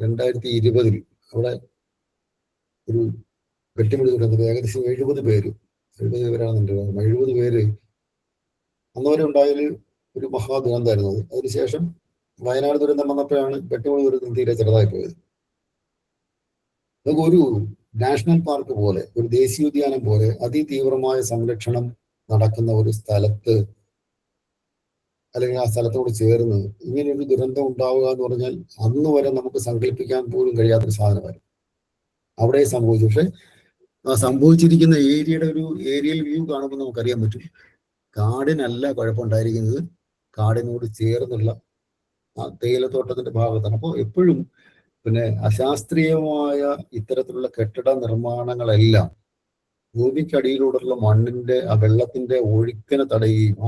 2020 അവിടെ ഒരു പെട്ടിമുടി ദുരന്തം. ഏകദേശം 70 പേരാണ് എൻ്റെ 70 പേര് അന്നുവരെ ഉണ്ടായാൽ ഒരു മഹാദുരന്തമായിരുന്നു അത്. അതിനുശേഷം വയനാട് ദുരന്തം വന്നപ്പോഴാണ് പെട്ടിമുടി ദുരന്തം തീരെ ചെറുതായി പോയത്. നമുക്ക് ഒരു നാഷണൽ പാർക്ക് പോലെ, ഒരു ദേശീയോദ്യാനം പോലെ അതിതീവ്രമായ സംരക്ഷണം നടക്കുന്ന ഒരു സ്ഥലത്ത്, അല്ലെങ്കിൽ ആ സ്ഥലത്തോട് ചേർന്ന് ഇങ്ങനെയൊരു ദുരന്തം ഉണ്ടാവുക എന്ന് പറഞ്ഞാൽ അന്ന് വരെ നമുക്ക് സങ്കല്പിക്കാൻ പോലും കഴിയാത്തൊരു സാധനമായിരുന്നു. അവിടെ സംഭവിച്ചു. പക്ഷെ ആ സംഭവിച്ചിരിക്കുന്ന ഏരിയയുടെ ഒരു ഏരിയൽ വ്യൂ കാണുമ്പോൾ നമുക്കറിയാൻ പറ്റും കാടിനല്ല കുഴപ്പമുണ്ടായിരിക്കുന്നത്, കാടിനോട് ചേർന്നുള്ള ആ തേയിലത്തോട്ടത്തിന്റെ ഭാഗത്താണ്. അപ്പോൾ എപ്പോഴും പിന്നെ അശാസ്ത്രീയമായ ഇത്തരത്തിലുള്ള കെട്ടിട നിർമ്മാണങ്ങളെല്ലാം ഭൂമിക്കടിയിലൂടെയുള്ള മണ്ണിന്റെ ആ വെള്ളത്തിന്റെ ഒഴുക്കിനെ തടയുകയും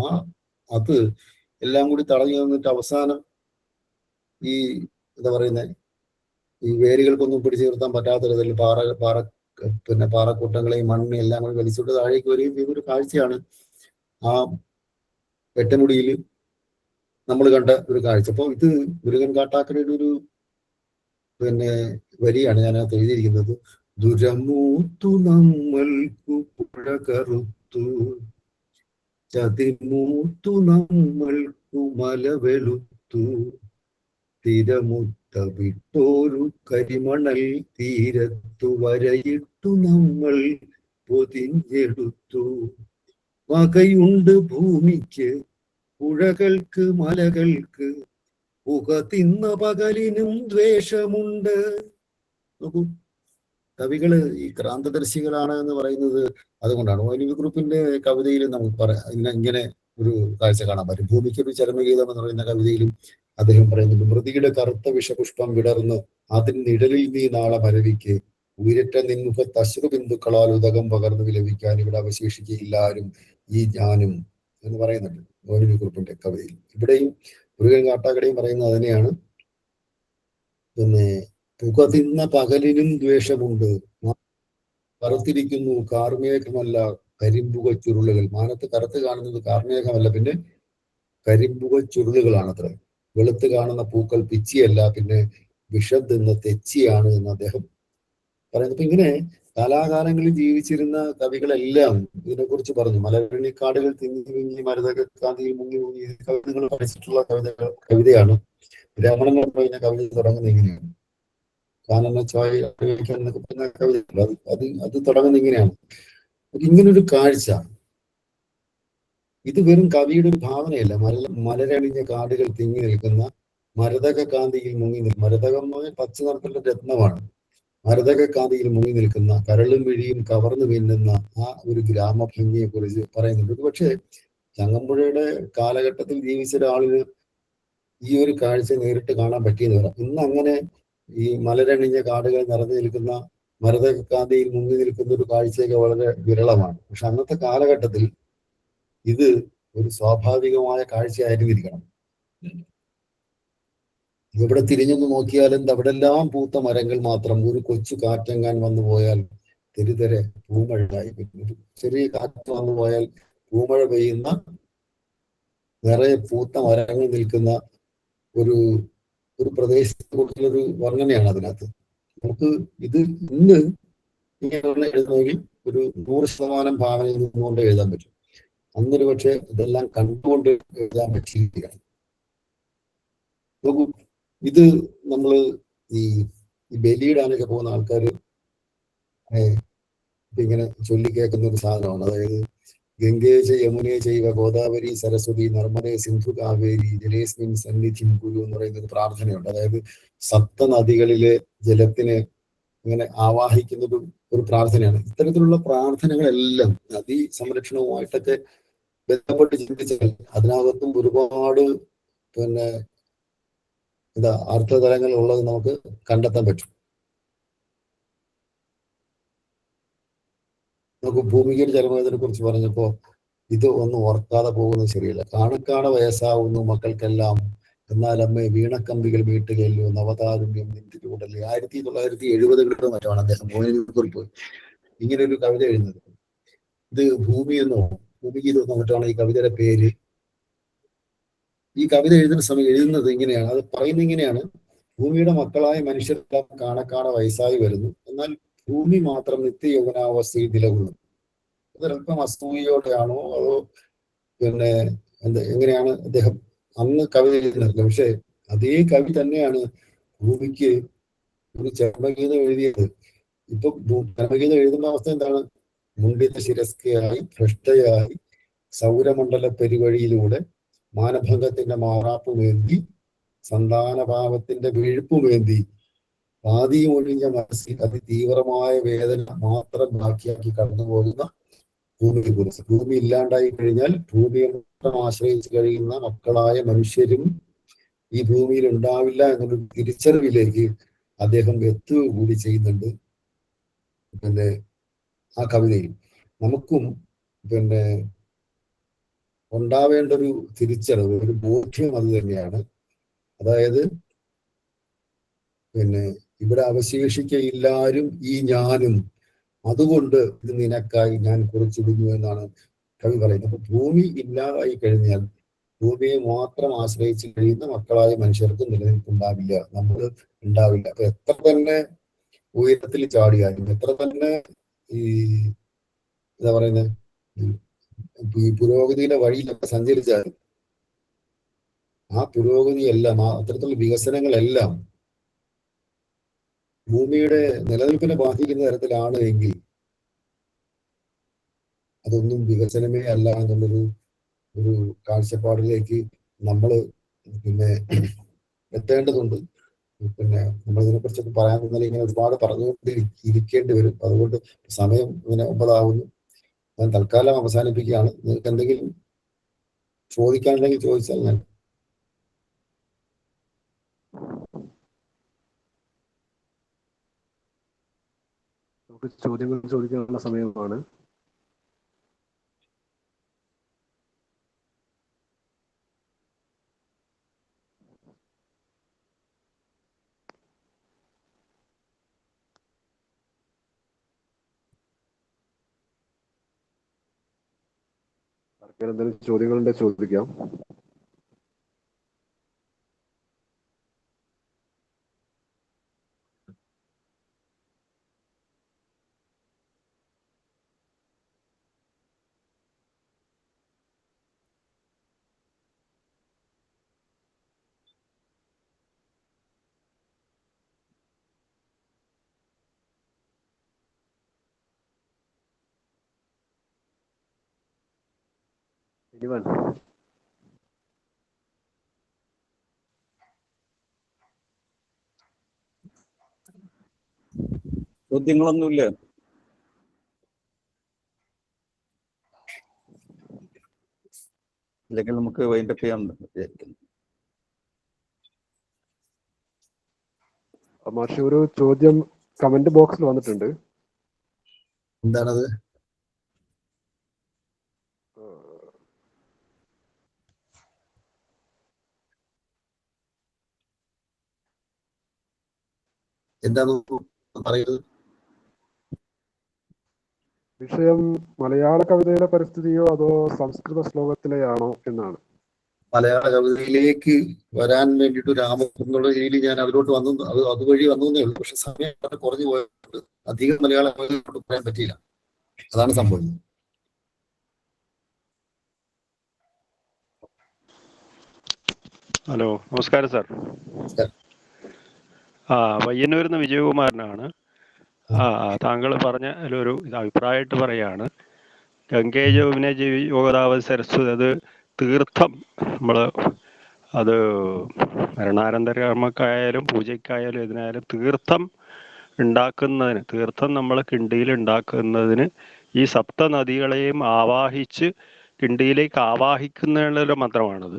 അത് എല്ലാം കൂടി തടഞ്ഞു നിന്നിട്ട് അവസാനം ഈ എന്താ പറയുന്നത്, ഈ വേരുകൾക്കൊന്നും പിടിച്ചു നിർത്താൻ പറ്റാത്ത തരത്തിൽ പാറക്കൂട്ടങ്ങളെയും മണ്ണിനെയും എല്ലാം കൂടി വലിച്ചിട്ട് താഴേക്ക് വരികയും ചെയ്തൊരു കാഴ്ചയാണ് ആ പെട്ടിമുടിയിൽ നമ്മൾ കണ്ട ഒരു കാഴ്ച. അപ്പോൾ ഇത് മുരുകൻ കാട്ടാക്കടയുടെ ഒരു പിന്നെ വരിയാണ് ഞാനകത്ത് എഴുതിയിരിക്കുന്നത്. ദുരമൂത്തു നമ്മൾക്കു പുഴ കറുത്തു, ചതിമൂത്തു നമ്മൾക്കു മല വെളുത്തു, തിരമുത്ത വിട്ടോരു കരിമണൽ തീരത്തു വരയിട്ടു നമ്മൾ പൊതിഞ്ഞെടുത്തു. വകയുണ്ട് ഭൂമിക്ക് പുഴകൾക്ക് മലകൾക്ക്, പുക തിന്ന പകലിനും ദ്വേഷമുണ്ട്. നോക്കൂ, കവികള് ഈ ക്രാന്തദർശികളാണ് എന്ന് പറയുന്നത് അതുകൊണ്ടാണ്. ONV ഗ്രൂപ്പിന്റെ കവിതയിൽ നമുക്ക് ഇങ്ങനെ ഒരു കാഴ്ച കാണാൻ പറ്റും. ഭൂമിക്കൊരു ചരമഗീതം എന്ന് പറയുന്ന കവിതയിലും അദ്ദേഹം പറയുന്നുണ്ട്, മൃതിയുടെ കറുത്ത വിഷപുഷ്പം വിടർന്ന് അതിൻ നിഴലിൽ നീ നാളെ മരവിക്ക്, ഉയരറ്റ നിൻമുഖത്ത് അശ്രുബിന്ദുക്കളാൽ ഉദകം പകർന്നു വിലപിക്കാൻ ഇവിടെ അവശേഷിക്കുകയില്ലാരും ഈ ഞാനും എന്ന് പറയുന്നുണ്ട് ONV ഗ്രൂപ്പിന്റെ കവിതയിൽ. ഇവിടെയും മുരുകൻ കാട്ടാക്കടയും പറയുന്നത് അതിനെയാണ്. പിന്നെ പുക തിന്ന പകലിനും ദ്വേഷമുണ്ട്, കറുത്തിരിക്കുന്നു കാർമേഘമല്ല കരിമ്പുക ചുരുളുകൾ. മാനത്ത് കറുത്ത് കാണുന്നത് കാർമേഘമല്ല, പിന്നെ കരിമ്പുക ചുരുളുകളാണ് അത്ര. വെളുത്ത് കാണുന്ന പൂക്കൾ പിച്ചിയല്ല, പിന്നെ വിഷം തിന്ന തെച്ചിയാണ് എന്ന് അദ്ദേഹം പറയുന്നത്. അപ്പൊ ഇങ്ങനെ കാലാകാലങ്ങളിൽ ജീവിച്ചിരുന്ന കവികളെല്ലാം ഇതിനെക്കുറിച്ച് പറഞ്ഞു. മലരണിക്കാടുകൾ തിങ്ങി തിങ്ങി മരതകാന്തിയിൽ മുങ്ങി മുങ്ങി കവിതകൾ പഠിച്ചിട്ടുള്ള കവിതയാണ്. രമണൻ എന്ന് പറയുന്ന കവിത തുടങ്ങുന്ന ഇങ്ങനെയാണ്. കാനന ചോയ എന്നൊക്കെ പറയുന്ന കവിത അത് തുടങ്ങുന്ന ഇങ്ങനെയാണ്. ഇങ്ങനൊരു കാഴ്ച, ഇത് വെറും കവിയുടെ ഒരു ഭാവനയല്ല. മലരണിഞ്ഞ കാടുകൾ തിങ്ങി നിൽക്കുന്ന മരതക കാന്തിയിൽ മുങ്ങി നിൽക്കുന്ന, മരതകം പച്ച നിറത്തിലുള്ള രത്നമാണ്. മരതക കാന്തിയിൽ മുങ്ങി നിൽക്കുന്ന കരളും വിഴിയും കവർന്നു വീഴുന്ന ആ ഒരു ഗ്രാമഭംഗിയെ കുറിച്ച് പറയുന്നുണ്ട്. പക്ഷേ ചങ്ങമ്പുഴയുടെ കാലഘട്ടത്തിൽ ജീവിച്ച ഒരാളിന് ഈ ഒരു കാഴ്ച നേരിട്ട് കാണാൻ പറ്റിയെന്ന് പറയാം. ഇന്ന് അങ്ങനെ ഈ മലരണിഞ്ഞ കാടുകൾ നിറഞ്ഞു നിൽക്കുന്ന മരതക കാന്തിയിൽ മുങ്ങി നിൽക്കുന്ന ഒരു കാഴ്ചയൊക്കെ വളരെ വിരളമാണ്. പക്ഷെ അന്നത്തെ കാലഘട്ടത്തിൽ ഇത് ഒരു സ്വാഭാവികമായ കാഴ്ചയായിരുന്നിരിക്കണം. എവിടെ തിരിഞ്ഞൊന്ന് നോക്കിയാലും അവിടെല്ലാം പൂത്ത മരങ്ങൾ മാത്രം. ഒരു കൊച്ചു കാറ്റെങ്ങാൻ വന്നു പോയാൽ തെരുതെരെ പൂമഴയായി. ഒരു ചെറിയ കാറ്റ് വന്നു പോയാൽ പൂമഴ പെയ്യുന്ന നിറയെ പൂത്ത മരങ്ങൾ നിൽക്കുന്ന ഒരു പ്രദേശത്തെ കുറിച്ചുള്ളൊരു വർണ്ണനയാണ് അതിനകത്ത്. നമുക്ക് ഇത് ഇന്ന് ഇങ്ങനെ എഴുതണമെങ്കിൽ ഒരു 100% ഭാവനയിൽ നിന്നുകൊണ്ട് എഴുതാൻ പറ്റും. അന്നൊരു പക്ഷെ ഇതെല്ലാം കണ്ടുകൊണ്ട് എഴുതാൻ പറ്റിയിരിക്കുകയാണ്. നോക്കൂ, ഇത് നമ്മള് ഈ ബലിയിടാനൊക്കെ പോകുന്ന ആൾക്കാർ ഇങ്ങനെ ചൊല്ലിക്കേൾക്കുന്ന ഒരു സാധനമാണ്. അതായത് ഗംഗേ യമുനേ ചൈവ ഗോദാവരി സരസ്വതി നർമ്മദേ സിന്ധു കാവേരി ജലേസ്മിൻ സന്നിധിം കുരു എന്ന് പറയുന്ന ഒരു പ്രാർത്ഥനയുണ്ട്. അതായത് സപ്തനദികളിലെ ജലത്തിനെ ഇങ്ങനെ ആവാഹിക്കുന്ന ഒരു പ്രാർത്ഥനയാണ്. ഇത്തരത്തിലുള്ള പ്രാർത്ഥനകളെല്ലാം നദീ സംരക്ഷണവുമായിട്ടൊക്കെ ബന്ധപ്പെട്ട് ചിന്തിച്ചാൽ അതിനകത്തും ഒരുപാട് പിന്നെ അർത്ഥതലങ്ങളുള്ളത് നമുക്ക് കണ്ടെത്താൻ പറ്റും. നമുക്ക് ഭൂമികയുടെ ചരമത്തിനെ കുറിച്ച് പറഞ്ഞപ്പോൾ ഇത് ഒന്നും ഓർക്കാതെ പോകുന്നത് ശരിയല്ല. കാണക്കാണ വയസ്സാവുന്നു മക്കൾക്കെല്ലാം, എന്നാൽ അമ്മ വീണക്കമ്പികൾ വീട്ടുകയല്ലോ നവതാരുണ്യം നിന്തിലൂടല്ലേ. 1970 മറ്റാണ് അദ്ദേഹം കുറിപ്പ് ഇങ്ങനെ ഒരു കവിത എഴുതുന്നത്. ഇത് ഭൂമിയെന്നോ ഭൂമിഗീതമെന്നോ മറ്റാണ് ഈ കവിതയുടെ പേര്. ഈ കവിത എഴുതുന്ന സമയം എഴുതുന്നത് ഇങ്ങനെയാണ്, അത് പറയുന്നത് ഇങ്ങനെയാണ്: ഭൂമിയുടെ മക്കളായ മനുഷ്യരെല്ലാം കാണക്കാണ വയസ്സായി വരുന്നു, എന്നാൽ ഭൂമി മാത്രം നിത്യയൗവനാവസ്ഥയിൽ നിലകൊള്ളുന്നു. അതൊരല്പം അസൂയയോടെയാണോ അതോ പിന്നെ എങ്ങനെയാണ് അദ്ദേഹം അന്ന് കവിത എഴുതുന്നത്? പക്ഷെ അതേ കവി തന്നെയാണ് ഭൂമിക്ക് ഒരു ചരമഗീതം എഴുതിയത്. ഇപ്പൊ ചരമഗീതം എഴുതുന്ന അവസ്ഥ എന്താണ്? മുണ്ടിത ശിരസ്കയായി ഭ്രഷ്ടയായി സൗരമണ്ഡല പെരുവഴിയിലൂടെ മാനഭംഗത്തിന്റെ മാറാപ്പുമേന്തി സന്താനഭാവത്തിന്റെ വീഴ്പ്പുമേന്തി പാതിയും ഒഴിഞ്ഞ മനസ്സിൽ അതിതീവ്രമായ വേദന മാത്രം ബാക്കിയാക്കി കടന്നുപോകുന്ന ഭൂമിയെ കുറിച്ച്. ഭൂമി ഇല്ലാണ്ടായി കഴിഞ്ഞാൽ ഭൂമിയെ മാത്രം ആശ്രയിച്ച് കഴിയുന്ന മക്കളായ മനുഷ്യരും ഈ ഭൂമിയിൽ ഉണ്ടാവില്ല എന്നൊരു തിരിച്ചറിവിലേക്ക് അദ്ദേഹം എത്തുക കൂടി ചെയ്യുന്നുണ്ട് പിന്നെ ആ കവിതയിൽ. നമുക്കും പിന്നെ ഉണ്ടാവേണ്ട ഒരു തിരിച്ചറിവ്, ഒരു ബോധ്യം അത് തന്നെയാണ്. അതായത് പിന്നെ ഇവിടെ അവശേഷിക്കയില്ലാരും ഈ ഞാനും, അതുകൊണ്ട് ഇത് നിനക്കായി ഞാൻ കുറിച്ചിടുന്നു എന്നാണ് കവി പറയുന്നത്. അപ്പൊ ഭൂമി ഇല്ലാതായി കഴിഞ്ഞാൽ ഭൂമിയെ മാത്രം ആശ്രയിച്ച് കഴിയുന്ന മക്കളായ മനുഷ്യർക്ക് നിലനിൽപ്പുണ്ടാവില്ല, നമ്മൾ ഉണ്ടാവില്ല. അപ്പൊ എത്ര തന്നെ ഉയരത്തിൽ ചാടിയാലും, എത്ര തന്നെ ഈ എന്താ പറയുന്നത് ഈ പുരോഗതിയുടെ വഴിയിലൊക്കെ സഞ്ചരിച്ചാലും ആ പുരോഗതിയെല്ലാം, ആ അത്തരത്തിലുള്ള വികസനങ്ങളെല്ലാം ഭൂമിയുടെ നിലനിൽപ്പിനെ ബാധിക്കുന്ന തരത്തിലാണ് എങ്കിൽ അതൊന്നും വികസനമേ അല്ല ഒരു കാഴ്ചപ്പാടിലേക്ക് നമ്മൾ പിന്നെ എത്തേണ്ടതുണ്ട്. പിന്നെ നമ്മളിതിനെ കുറിച്ചൊക്കെ പറയാൻ നിന്നാൽ ഇങ്ങനെ ഒരുപാട് പറഞ്ഞുകൊണ്ട് ഇരിക്കേണ്ടി വരും. അതുകൊണ്ട് സമയം ഇങ്ങനെ 9 ഞാൻ തൽക്കാലം അവസാനിപ്പിക്കുകയാണ്. നിങ്ങൾക്ക് എന്തെങ്കിലും ചോദിക്കാനുണ്ടെങ്കിൽ ചോദിച്ചാൽ ഞാൻ. നമുക്ക് ചോദ്യങ്ങൾ ചോദിക്കാനുള്ള സമയമാണ്. എന്തെങ്കിലും ചോദ്യങ്ങളുണ്ടെങ്കിൽ ചോദിക്കാം. ഇനിവൻ ചോദ്യങ്ങളൊന്നുമില്ല. അല്ലെങ്കിൽ നമുക്ക് വൈൻഡപ്പ് ചെയ്യാമെന്ന് വിചാരിക്കുന്നു. മാഷി, ഒരു ചോദ്യം കമന്റ് ബോക്സിൽ വന്നിട്ടുണ്ട്. എന്താണത്? എന്താന്ന് പറയുന്നത്? വിഷയം മലയാള കവിതയിലെ പരിസ്ഥിതിയോ അതോ സംസ്കൃത ശ്ലോകത്തിലെയാണോ എന്നാണ്. മലയാള കവിതയിലേക്ക് വരാൻ വേണ്ടിയിട്ട് ഒരു ആമുഖം എന്നുള്ള രീതിയിൽ ഞാൻ അതിലോട്ട് വന്നു, അതുവഴി വന്നേ ഉള്ളൂ. പക്ഷെ സമയം കുറഞ്ഞു പോയിട്ട് അധികം മലയാള കവിതയിലോട്ട് പറയാൻ പറ്റിയില്ല. അതാണ് സംഭവം. ഹലോ, നമസ്കാരം സാർ. പയ്യന്നൂരിൽ നിന്ന് വിജയകുമാരനാണ്. താങ്കൾ പറഞ്ഞ ഒരു അഭിപ്രായമായിട്ട് പറയാണ്, ഗംഗേ ജമുന യോഗതാവ സരസ്വതി, അത് തീർത്ഥം നമ്മൾ അത് മരണാനന്തര കർമ്മക്കായാലും പൂജയ്ക്കായാലും ഇതിനായാലും തീർത്ഥം ഉണ്ടാക്കുന്നതിന്, തീർത്ഥം നമ്മൾ കിണ്ടിയിൽ ഉണ്ടാക്കുന്നതിന് ഈ സപ്ത നദികളെയും ആവാഹിച്ച് കിണ്ടിയിലേക്ക് ആവാഹിക്കുന്നതിനുള്ള മന്ത്രമാണത്.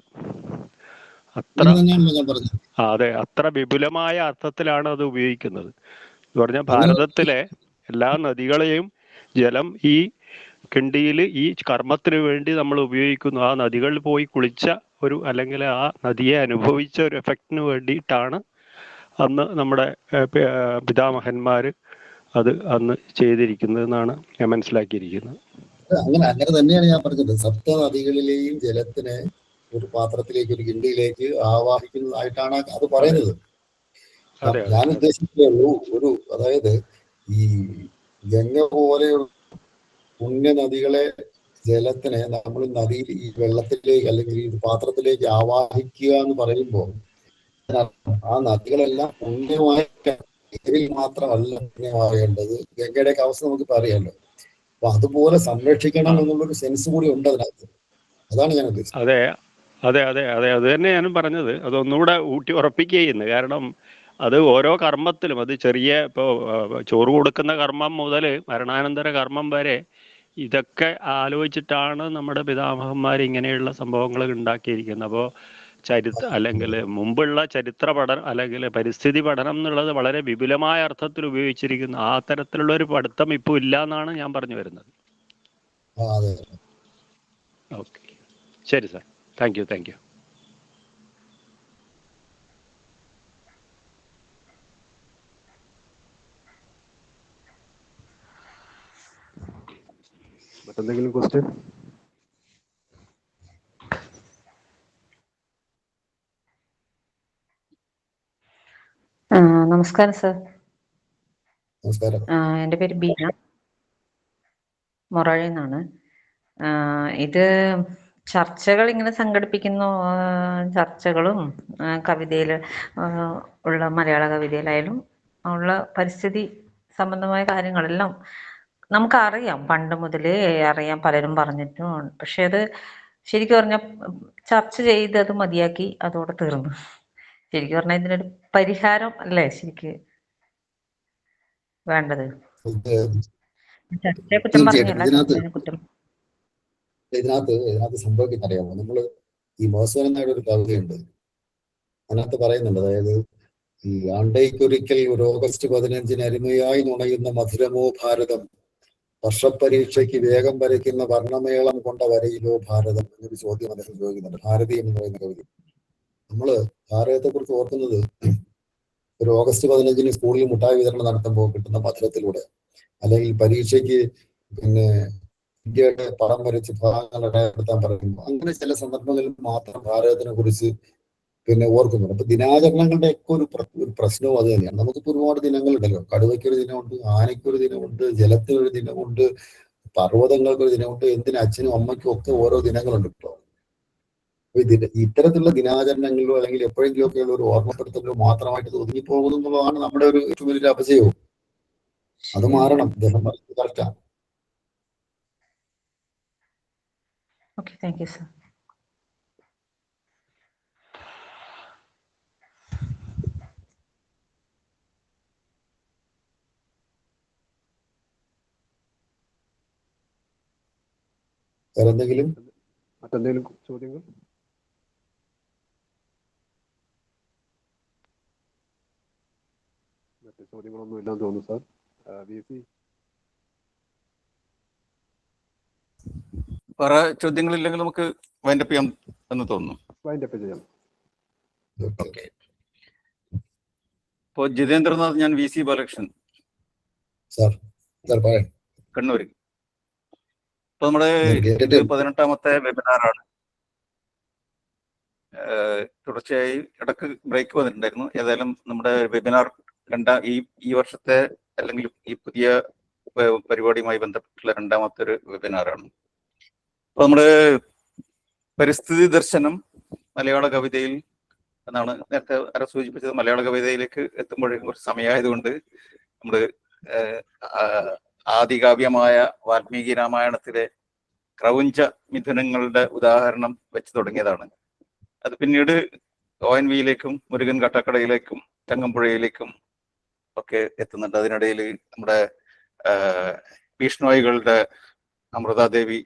അത്ര തന്നെയാണല്ലോ ഞാൻ പറഞ്ഞത്. അതെ, അത്ര വിപുലമായ അർത്ഥത്തിലാണ് അത് ഉപയോഗിക്കുന്നത്. എന്ന് പറഞ്ഞാൽ അങ്ങനെ ഭാരതത്തിലെ എല്ലാ നദികളെയും ജലം ഈ കിണ്ടിയിൽ ഈ കർമ്മത്തിന് വേണ്ടി നമ്മൾ ഉപയോഗിക്കുന്നു. ആ നദികളിൽ പോയി കുളിച്ച ഒരു, അല്ലെങ്കിൽ ആ നദിയെ അനുഭവിച്ച ഒരു എഫക്റ്റിന് വേണ്ടിയിട്ടാണ് അന്ന് നമ്മുടെ പിതാമഹന്മാർ അത് അന്ന് ചെയ്തിരിക്കുന്നതെന്നാണ് ഞാൻ മനസ്സിലാക്കിയിരിക്കുന്നത്. അങ്ങനെ തന്നെയാണ് ഞാൻ പറഞ്ഞത്. സപ്തനദികളിലെയും ജലത്തിനെ ഒരു പാത്രത്തിലേക്ക്, ഒരു കിണ്ടിയിലേക്ക് ആവാഹിക്കുന്നതായിട്ടാണ് അത് പറയുന്നത്. അതെ ഞാൻ അതെ ഉദ്ദേശിച്ചുള്ളൂ അതായത് ഈ ഗംഗ പോലെയുള്ള പുണ്യ നദികളെ, ജലത്തിനെ നമ്മൾ നദിയിൽ ഈ വെള്ളത്തിലേക്ക് അല്ലെങ്കിൽ ഈ പാത്രത്തിലേക്ക് ആവാഹിക്കുക എന്ന് പറയുമ്പോൾ ആ നദികളെല്ലാം പുണ്യമായ പേരിൽ മാത്രമല്ല പുണ്യമാകേണ്ടത്. ഗംഗയുടെയൊക്കെ അവസ്ഥ നമുക്ക് അറിയാമല്ലോ. അപ്പൊ അതുപോലെ സംരക്ഷിക്കണം എന്നുള്ളൊരു സെൻസ് കൂടി ഉണ്ട് അതിനകത്ത്. അതാണ് ഞാൻ ഉദ്ദേശിച്ചത്. അതെ അതെ അതെ അതെ അത് തന്നെ ഞാനും പറഞ്ഞത്. അതൊന്നുകൂടെ ഊട്ടി ഉറപ്പിക്കുകയെന്ന്. കാരണം അത് ഓരോ കർമ്മത്തിലും, അത് ചെറിയ ഇപ്പോൾ ചോറ് കൊടുക്കുന്ന കർമ്മം മുതൽ മരണാനന്തര കർമ്മം വരെ ഇതൊക്കെ ആലോചിച്ചിട്ടാണ് നമ്മുടെ പിതാമഹന്മാർ ഇങ്ങനെയുള്ള സംഭവങ്ങൾ ഉണ്ടാക്കിയിരിക്കുന്നത്. അപ്പോൾ അല്ലെങ്കിൽ മുമ്പുള്ള ചരിത്ര പഠനം അല്ലെങ്കിൽ പരിസ്ഥിതി പഠനം എന്നുള്ളത് വളരെ വിപുലമായ അർത്ഥത്തിൽ ഉപയോഗിച്ചിരിക്കുന്നു. ആ തരത്തിലുള്ള ഒരു പഠിത്തം ഇപ്പോൾ ഇല്ല എന്നാണ് ഞാൻ പറഞ്ഞു വരുന്നത്. അതെ. ഓക്കെ, ശരി സാർ, താങ്ക് യു. മറ്റെന്തെങ്കിലും ക്വസ്റ്റ്യൻ? നമസ്കാരം സർ. നമസ്കാരം. എൻ്റെ പേര് ബീന, മൊറാഴയിൽ നിന്നാണ്. ഇത് ചർച്ചകൾ ഇങ്ങനെ സംഘടിപ്പിക്കുന്നു, ചർച്ചകളും കവിതയിൽ ഉള്ള മലയാള കവിതയിലായാലും ഉള്ള പരിസ്ഥിതി സംബന്ധമായ കാര്യങ്ങളെല്ലാം നമുക്കറിയാം, പണ്ട് മുതലേ അറിയാം, പലരും പറഞ്ഞിട്ടും. പക്ഷെ അത് ശരിക്കും പറഞ്ഞാൽ ചർച്ച ചെയ്ത് അത് മതിയാക്കി അതോടെ തീർന്നു. ശരിക്കും പറഞ്ഞാൽ ഇതിനൊരു പരിഹാരം അല്ലേ ശരിക്ക് വേണ്ടത്? ചർച്ചയെ കുറ്റം പറഞ്ഞല്ല, ചർച്ചയെ കുറ്റം. ഇതിനകത്ത് സംഭവിക്കുന്ന അറിയാമോ? നമ്മള് ഈ മോസോൻ എന്നൊരു ഒരു കവിതയുണ്ട്, അതിനകത്ത് പറയുന്നുണ്ട്. അതായത് ഈ ആണ്ടയ്ക്കൊരിക്കൽ ഒരു ഓഗസ്റ്റ് 15 അരുമയായി നുണയുന്ന മധുരമോ ഭാരതം, വർഷപരീക്ഷയ്ക്ക് വേഗം വരയ്ക്കുന്ന വർണ്ണമേളം കൊണ്ട വരയിലോ ഭാരതം എന്നൊരു ചോദ്യം അദ്ദേഹം ചോദിക്കുന്നുണ്ട്. ഭാരതീയം എന്ന് പറയുന്ന കവിത. നമ്മള് ഭാരതത്തെ കുറിച്ച് ഓർക്കുന്നത് ഒരു ഓഗസ്റ്റ് 15 സ്കൂളിൽ മുട്ടായി വിതരണം നടത്തുമ്പോൾ കിട്ടുന്ന മധുരത്തിലൂടെ, അല്ലെങ്കിൽ പരീക്ഷയ്ക്ക് ഇന്ത്യയുടെ പടം വരച്ച് ഭാഗങ്ങൾ അടയാളപ്പെടുത്താൻ പറയുന്നു. അങ്ങനെ ചില സന്ദർഭങ്ങളിൽ മാത്രം ഭാരതത്തിനെ കുറിച്ച് ഓർക്കുന്നുണ്ട്. അപ്പൊ ദിനാചരണങ്ങളുടെ ഒക്കെ ഒരു പ്രശ്നവും അത് തന്നെയാണ്. നമുക്കിപ്പോ ഒരുപാട് ദിനങ്ങളുണ്ടല്ലോ. കടുവയ്ക്കൊരു ദിനമുണ്ട്, ആനയ്ക്കൊരു ദിനമുണ്ട്, ജലത്തിനൊരു ദിനമുണ്ട്, പർവ്വതങ്ങൾക്കൊരു ദിനമുണ്ട്. എന്തിനും അച്ഛനും അമ്മയ്ക്കും ഒക്കെ ഓരോ ദിനങ്ങളുണ്ട് ഇപ്പോൾ. ഇത്തരത്തിലുള്ള ദിനാചരണങ്ങളിലോ അല്ലെങ്കിൽ എപ്പോഴെങ്കിലും ഒക്കെയുള്ള ഒരു ഓർമ്മപ്പെടുത്തലോ മാത്രമായിട്ട് ഒതുങ്ങി പോകുന്നു എന്നുള്ളതാണ് നമ്മുടെ ഒരു ഏറ്റവും വലിയൊരു അപജയവും. അത് മാറണം. അദ്ദേഹം പറഞ്ഞത് കറക്റ്റാണ്. Okay, thank you sir. വേറെന്തെങ്കിലും മറ്റെന്തെങ്കിലും ചോദ്യങ്ങൾ? മറ്റു ചോദ്യങ്ങളൊന്നും ഇല്ലാന്ന് തോന്നുന്നു സാർ. വേറെ ചോദ്യങ്ങളില്ലെങ്കിൽ നമുക്ക് വൈൻഡപ്പ് ചെയ്യാം എന്ന് തോന്നുന്നു. വൈൻഡപ്പ് ചെയ്യാം. ഓക്കെ. ഇപ്പോൾ ജിതേന്ദ്രനാഥ്, ഞാൻ VC ബാലകൃഷ്ണൻ, കണ്ണൂർ. ഇപ്പൊ നമ്മുടെ 18ാമത്തെ വെബിനാറാണ്. തുടർച്ചയായി ഇടക്ക് ബ്രേക്ക് വന്നിട്ടുണ്ടായിരുന്നു. ഏതായാലും നമ്മുടെ വെബിനാർ ഈ വർഷത്തെ അല്ലെങ്കിൽ ഈ പുതിയ പരിപാടിയുമായി ബന്ധപ്പെട്ടുള്ള രണ്ടാമത്തെ ഒരു വെബിനാറാണ്. അപ്പൊ നമ്മുടെ പരിസ്ഥിതി ദർശനം മലയാള കവിതയിൽ എന്നാണ് നേരത്തെ സൂചിപ്പിച്ചത്. മലയാള കവിതയിലേക്ക് എത്തുമ്പോഴേക്കും കുറച്ച് സമയമായതുകൊണ്ട് നമ്മള് ആദികാവ്യമായ വാൽമീകി രാമായണത്തിലെ ക്രൗഞ്ച മിഥുനങ്ങളുടെ ഉദാഹരണം വെച്ച് തുടങ്ങിയതാണ്. അത് പിന്നീട് ONV-യിലേക്കും മുരുകൻ കട്ടക്കടയിലേക്കും ചങ്ങമ്പുഴയിലേക്കും ഒക്കെ എത്തുന്നുണ്ട്. അതിനിടയിൽ നമ്മുടെ ഭീഷ്ണോയികളുടെ അമൃതാദേവി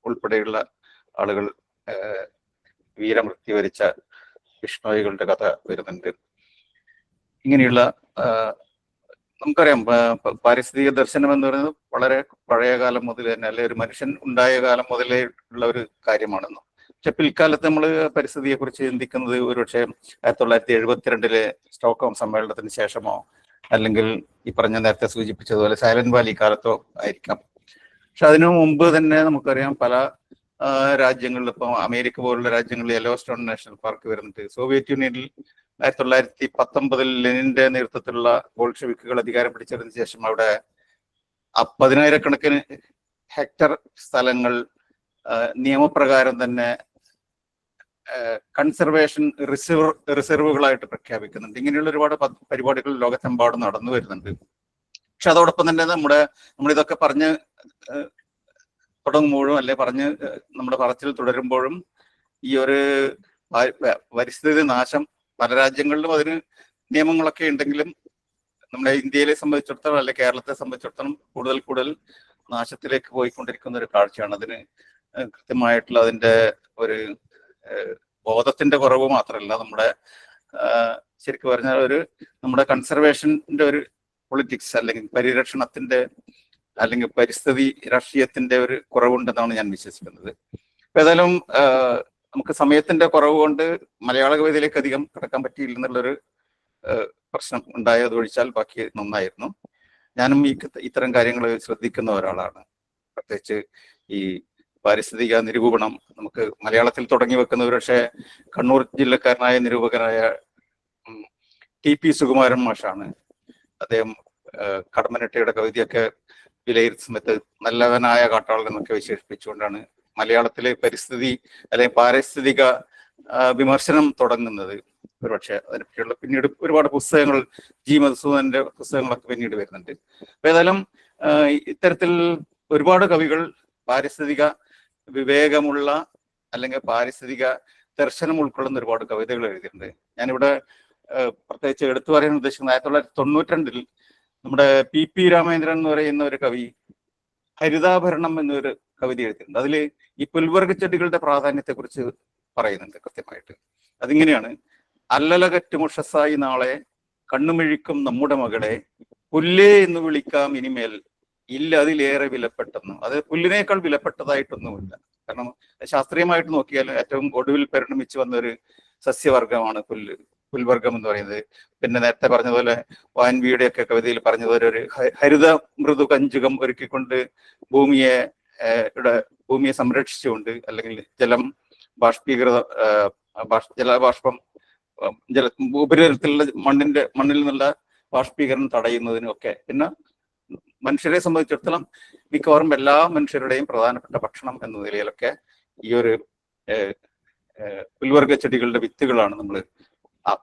ഉൾപ്പെടെയുള്ള ആളുകൾ വീരമൃത്യു വരിച്ച വിഷ്ണോയികളുടെ കഥ വരുന്നുണ്ട്. ഇങ്ങനെയുള്ള നമുക്കറിയാം പാരിസ്ഥിതിക ദർശനം എന്ന് പറയുന്നത് വളരെ പഴയ കാലം മുതൽ തന്നെ, അല്ലെ ഒരു മനുഷ്യൻ ഉണ്ടായ കാലം മുതലേ ഉള്ള ഒരു കാര്യമാണെന്ന്. പക്ഷെ പിൽക്കാലത്ത് നമ്മൾ പരിസ്ഥിതിയെ കുറിച്ച് ചിന്തിക്കുന്നത് ഒരുപക്ഷെ 1972 സ്റ്റോക്ക്ഹോം സമ്മേളനത്തിന് ശേഷമോ അല്ലെങ്കിൽ ഈ പറഞ്ഞ നേരത്തെ സൂചിപ്പിച്ചതുപോലെ സൈലന്റ് വാലി കാലത്തോ ആയിരിക്കാം. പക്ഷെ അതിനു മുമ്പ് തന്നെ നമുക്കറിയാം പല രാജ്യങ്ങളിൽ, ഇപ്പം അമേരിക്ക പോലുള്ള രാജ്യങ്ങളിൽ യെല്ലോസ്റ്റോൺ നാഷണൽ പാർക്ക് വരുന്നുണ്ട്. സോവിയറ്റ് യൂണിയനിൽ 1919 ലെനിന്റെ നേതൃത്വത്തിലുള്ള ബോൾഷെവിക്കുകൾ അധികാരം പിടിച്ചതിന് ശേഷം അവിടെ 10,000-കണക്കിന് ഹെക്ടർ സ്ഥലങ്ങൾ നിയമപ്രകാരം തന്നെ കൺസർവേഷൻ റിസർവുകളായിട്ട് പ്രഖ്യാപിക്കുന്നുണ്ട്. ഇങ്ങനെയുള്ള ഒരുപാട് പരിപാടികൾ ലോകത്തെമ്പാടും നടന്നു വരുന്നുണ്ട്. പക്ഷെ അതോടൊപ്പം തന്നെ നമ്മളിതൊക്കെ പറഞ്ഞ് തുടങ്ങുമ്പോഴും അല്ലെ നമ്മുടെ പറച്ചിൽ തുടരുമ്പോഴും ഈ ഒരു പരിസ്ഥിതി നാശം പല രാജ്യങ്ങളിലും അതിന് നിയമങ്ങളൊക്കെ ഉണ്ടെങ്കിലും നമ്മുടെ ഇന്ത്യയിലെ സംബന്ധിച്ചിടത്തോളം അല്ലെ കേരളത്തെ സംബന്ധിച്ചിടത്തോളം കൂടുതൽ നാശത്തിലേക്ക് പോയിക്കൊണ്ടിരിക്കുന്ന ഒരു കാഴ്ചയാണ്. അതിന് കൃത്യമായിട്ടുള്ള അതിന്റെ ഒരു ബോധത്തിന്റെ കുറവ് മാത്രമല്ല, നമ്മുടെ ശരിക്കും പറഞ്ഞാൽ നമ്മുടെ കൺസർവേഷന്റെ ഒരു പൊളിറ്റിക്സ് അല്ലെങ്കിൽ പരിരക്ഷണത്തിന്റെ അല്ലെങ്കിൽ പരിസ്ഥിതി രാഷ്ട്രീയത്തിന്റെ ഒരു കുറവുണ്ടെന്നാണ് ഞാൻ വിശ്വസിക്കുന്നത്. അപ്പൊ ഏതായാലും നമുക്ക് സമയത്തിന്റെ കുറവ് കൊണ്ട് മലയാള കവിതയിലേക്ക് അധികം കിടക്കാൻ പറ്റിയില്ലെന്നുള്ളൊരു പ്രശ്നം ഉണ്ടായതൊഴിച്ചാൽ ബാക്കി നന്നായിരുന്നു. ഞാനും ഇത്തരം കാര്യങ്ങൾ ശ്രദ്ധിക്കുന്ന ഒരാളാണ്. പ്രത്യേകിച്ച് ഈ പാരിസ്ഥിതിക നിരൂപണം നമുക്ക് മലയാളത്തിൽ തുടങ്ങി വെക്കുന്നവർ, പക്ഷേ കണ്ണൂർ ജില്ലക്കാരനായ നിരൂപകനായ TP സുകുമാരൻ മാഷാണ്. അദ്ദേഹം കടമ്മനിട്ടയുടെ കവിതയൊക്കെ വിലയിരുത്തുന്ന സമയത്ത് നല്ലവനായ കാട്ടാളൻ എന്നൊക്കെ വിശേഷിപ്പിച്ചുകൊണ്ടാണ് മലയാളത്തിലെ പരിസ്ഥിതി അല്ലെങ്കിൽ പാരിസ്ഥിതിക വിമർശനം തുടങ്ങുന്നത്. ഒരുപക്ഷെ അതിനെപ്പറ്റിയുള്ള പിന്നീട് ഒരുപാട് പുസ്തകങ്ങൾ G. മധുസൂദനന്റെ പുസ്തകങ്ങളൊക്കെ പിന്നീട് വരുന്നുണ്ട്. അപ്പൊ ഏതായാലും ഇത്തരത്തിൽ ഒരുപാട് കവികൾ പാരിസ്ഥിതിക വിവേകമുള്ള അല്ലെങ്കിൽ പാരിസ്ഥിതിക ദർശനം ഉൾക്കൊള്ളുന്ന ഒരുപാട് കവിതകൾ എഴുതിയിട്ടുണ്ട്. ഞാനിവിടെ പ്രത്യേകിച്ച് എടുത്തു പറയാൻ ഉദ്ദേശിക്കുന്നത് 1992 നമ്മുടെ PP രാമേന്ദ്രൻ എന്ന് പറയുന്ന ഒരു കവി ഹരിതാഭരണം എന്നൊരു കവിത എഴുതിയിട്ടുണ്ട്. അതിൽ ഈ പുൽവർഗ ചെടികളുടെ പ്രാധാന്യത്തെ കുറിച്ച് പറയുന്നുണ്ട് കൃത്യമായിട്ട്. അതിങ്ങനെയാണ്: അല്ലലകറ്റുമുഷസായി നാളെ കണ്ണുമിഴിക്കും നമ്മുടെ മകളെ പുല്ലേ എന്ന് വിളിക്കാം ഇനിമേൽ ഇല്ല അതിലേറെ വിലപ്പെട്ടെന്ന്. അത് പുല്ലിനേക്കാൾ വിലപ്പെട്ടതായിട്ടൊന്നുമില്ല. കാരണം ശാസ്ത്രീയമായിട്ട് നോക്കിയാൽ ഏറ്റവും ഒടുവിൽ പരിണമിച്ചു വന്ന ഒരു സസ്യവർഗമാണ് പുൽവർഗം എന്ന് പറയുന്നത്. പിന്നെ നേരത്തെ പറഞ്ഞതുപോലെ വാൻവിയുടെ ഒക്കെ കവിതയിൽ പറഞ്ഞതുപോലെ ഒരു ഹരിത മൃദു കഞ്ചുകം ഒരുക്കിക്കൊണ്ട് ഭൂമിയെ സംരക്ഷിച്ചുകൊണ്ട് അല്ലെങ്കിൽ ജലബാഷ്പം ഉപരിതലത്തിലുള്ള മണ്ണിൽ നിന്നുള്ള ബാഷ്പീകരണം തടയുന്നതിനും ഒക്കെ. പിന്നെ മനുഷ്യരെ സംബന്ധിച്ചിടത്തോളം മിക്കവാറും എല്ലാ മനുഷ്യരുടെയും പ്രധാനപ്പെട്ട ഭക്ഷണം എന്ന നിലയിലൊക്കെ ഈ ഒരു പുൽവർഗ ചെടികളുടെ വിത്തുകളാണ് നമ്മൾ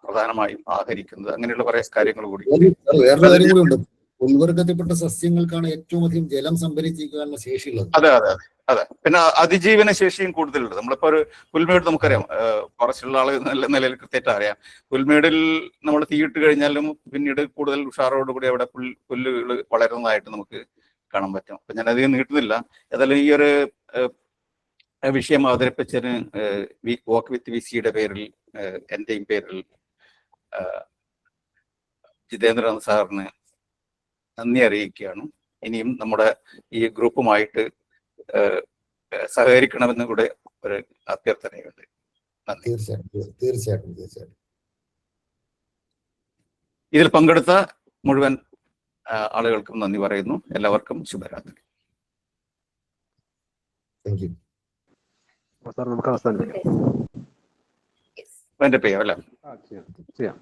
പ്രധാനമായും ആഹരിക്കുന്നത്. അങ്ങനെയുള്ള കുറെ കാര്യങ്ങൾ കൂടി. വേറൊരു കാര്യം കൂടി ഉണ്ട്. പുൽവർഗത്തിൽപ്പെട്ട സസ്യങ്ങൾക്കാണ് ഏറ്റവും അധികം ജലം സംഭരിച്ചിരിക്കാനുള്ള ശേഷിയുള്ളത്. അതെ. പിന്നെ അതിജീവന ശേഷിയും കൂടുതലുണ്ട്. നമ്മളിപ്പോ ഒരു പുൽമേട് നമുക്കറിയാം, ഫോറസ്റ്റിലുള്ള ആള് നല്ല നിലയിൽ കൃത്യമായിട്ട് അറിയാം. പുൽമേടിൽ നമ്മൾ തീയിട്ട് കഴിഞ്ഞാലും പിന്നീട് കൂടുതൽ ഉഷാറോടുകൂടി അവിടെ പുല്ലുകൾ വളരുന്നതായിട്ട് നമുക്ക് കാണാൻ പറ്റും. അപ്പൊ ഞാനധികം നീട്ടുന്നില്ല. ഏതായാലും ഈ ഒരു വിഷയം അവതരിപ്പിച്ചതിന് വോക്ക് വിത്ത് VCയുടെ പേരിൽ എന്റെയും പേരിൽ ജിതേന്ദ്രനാഥ് സാറിന് നന്ദി അറിയിക്കുകയാണ്. ഇനിയും നമ്മുടെ ഈ ഗ്രൂപ്പുമായിട്ട് സഹകരിക്കണമെന്ന് കൂടെ ഒരു അഭ്യർത്ഥനയുണ്ട്. തീർച്ചയായിട്ടും. ഇതിൽ പങ്കെടുത്ത മുഴുവൻ ആളുകൾക്കും നന്ദി പറയുന്നു. എല്ലാവർക്കും ശുഭരാത്രി. സാർ നമുക്ക് അവസാനിപ്പിക്കാം. എന്റെ പേര് അല്ല ചെയ്യാം.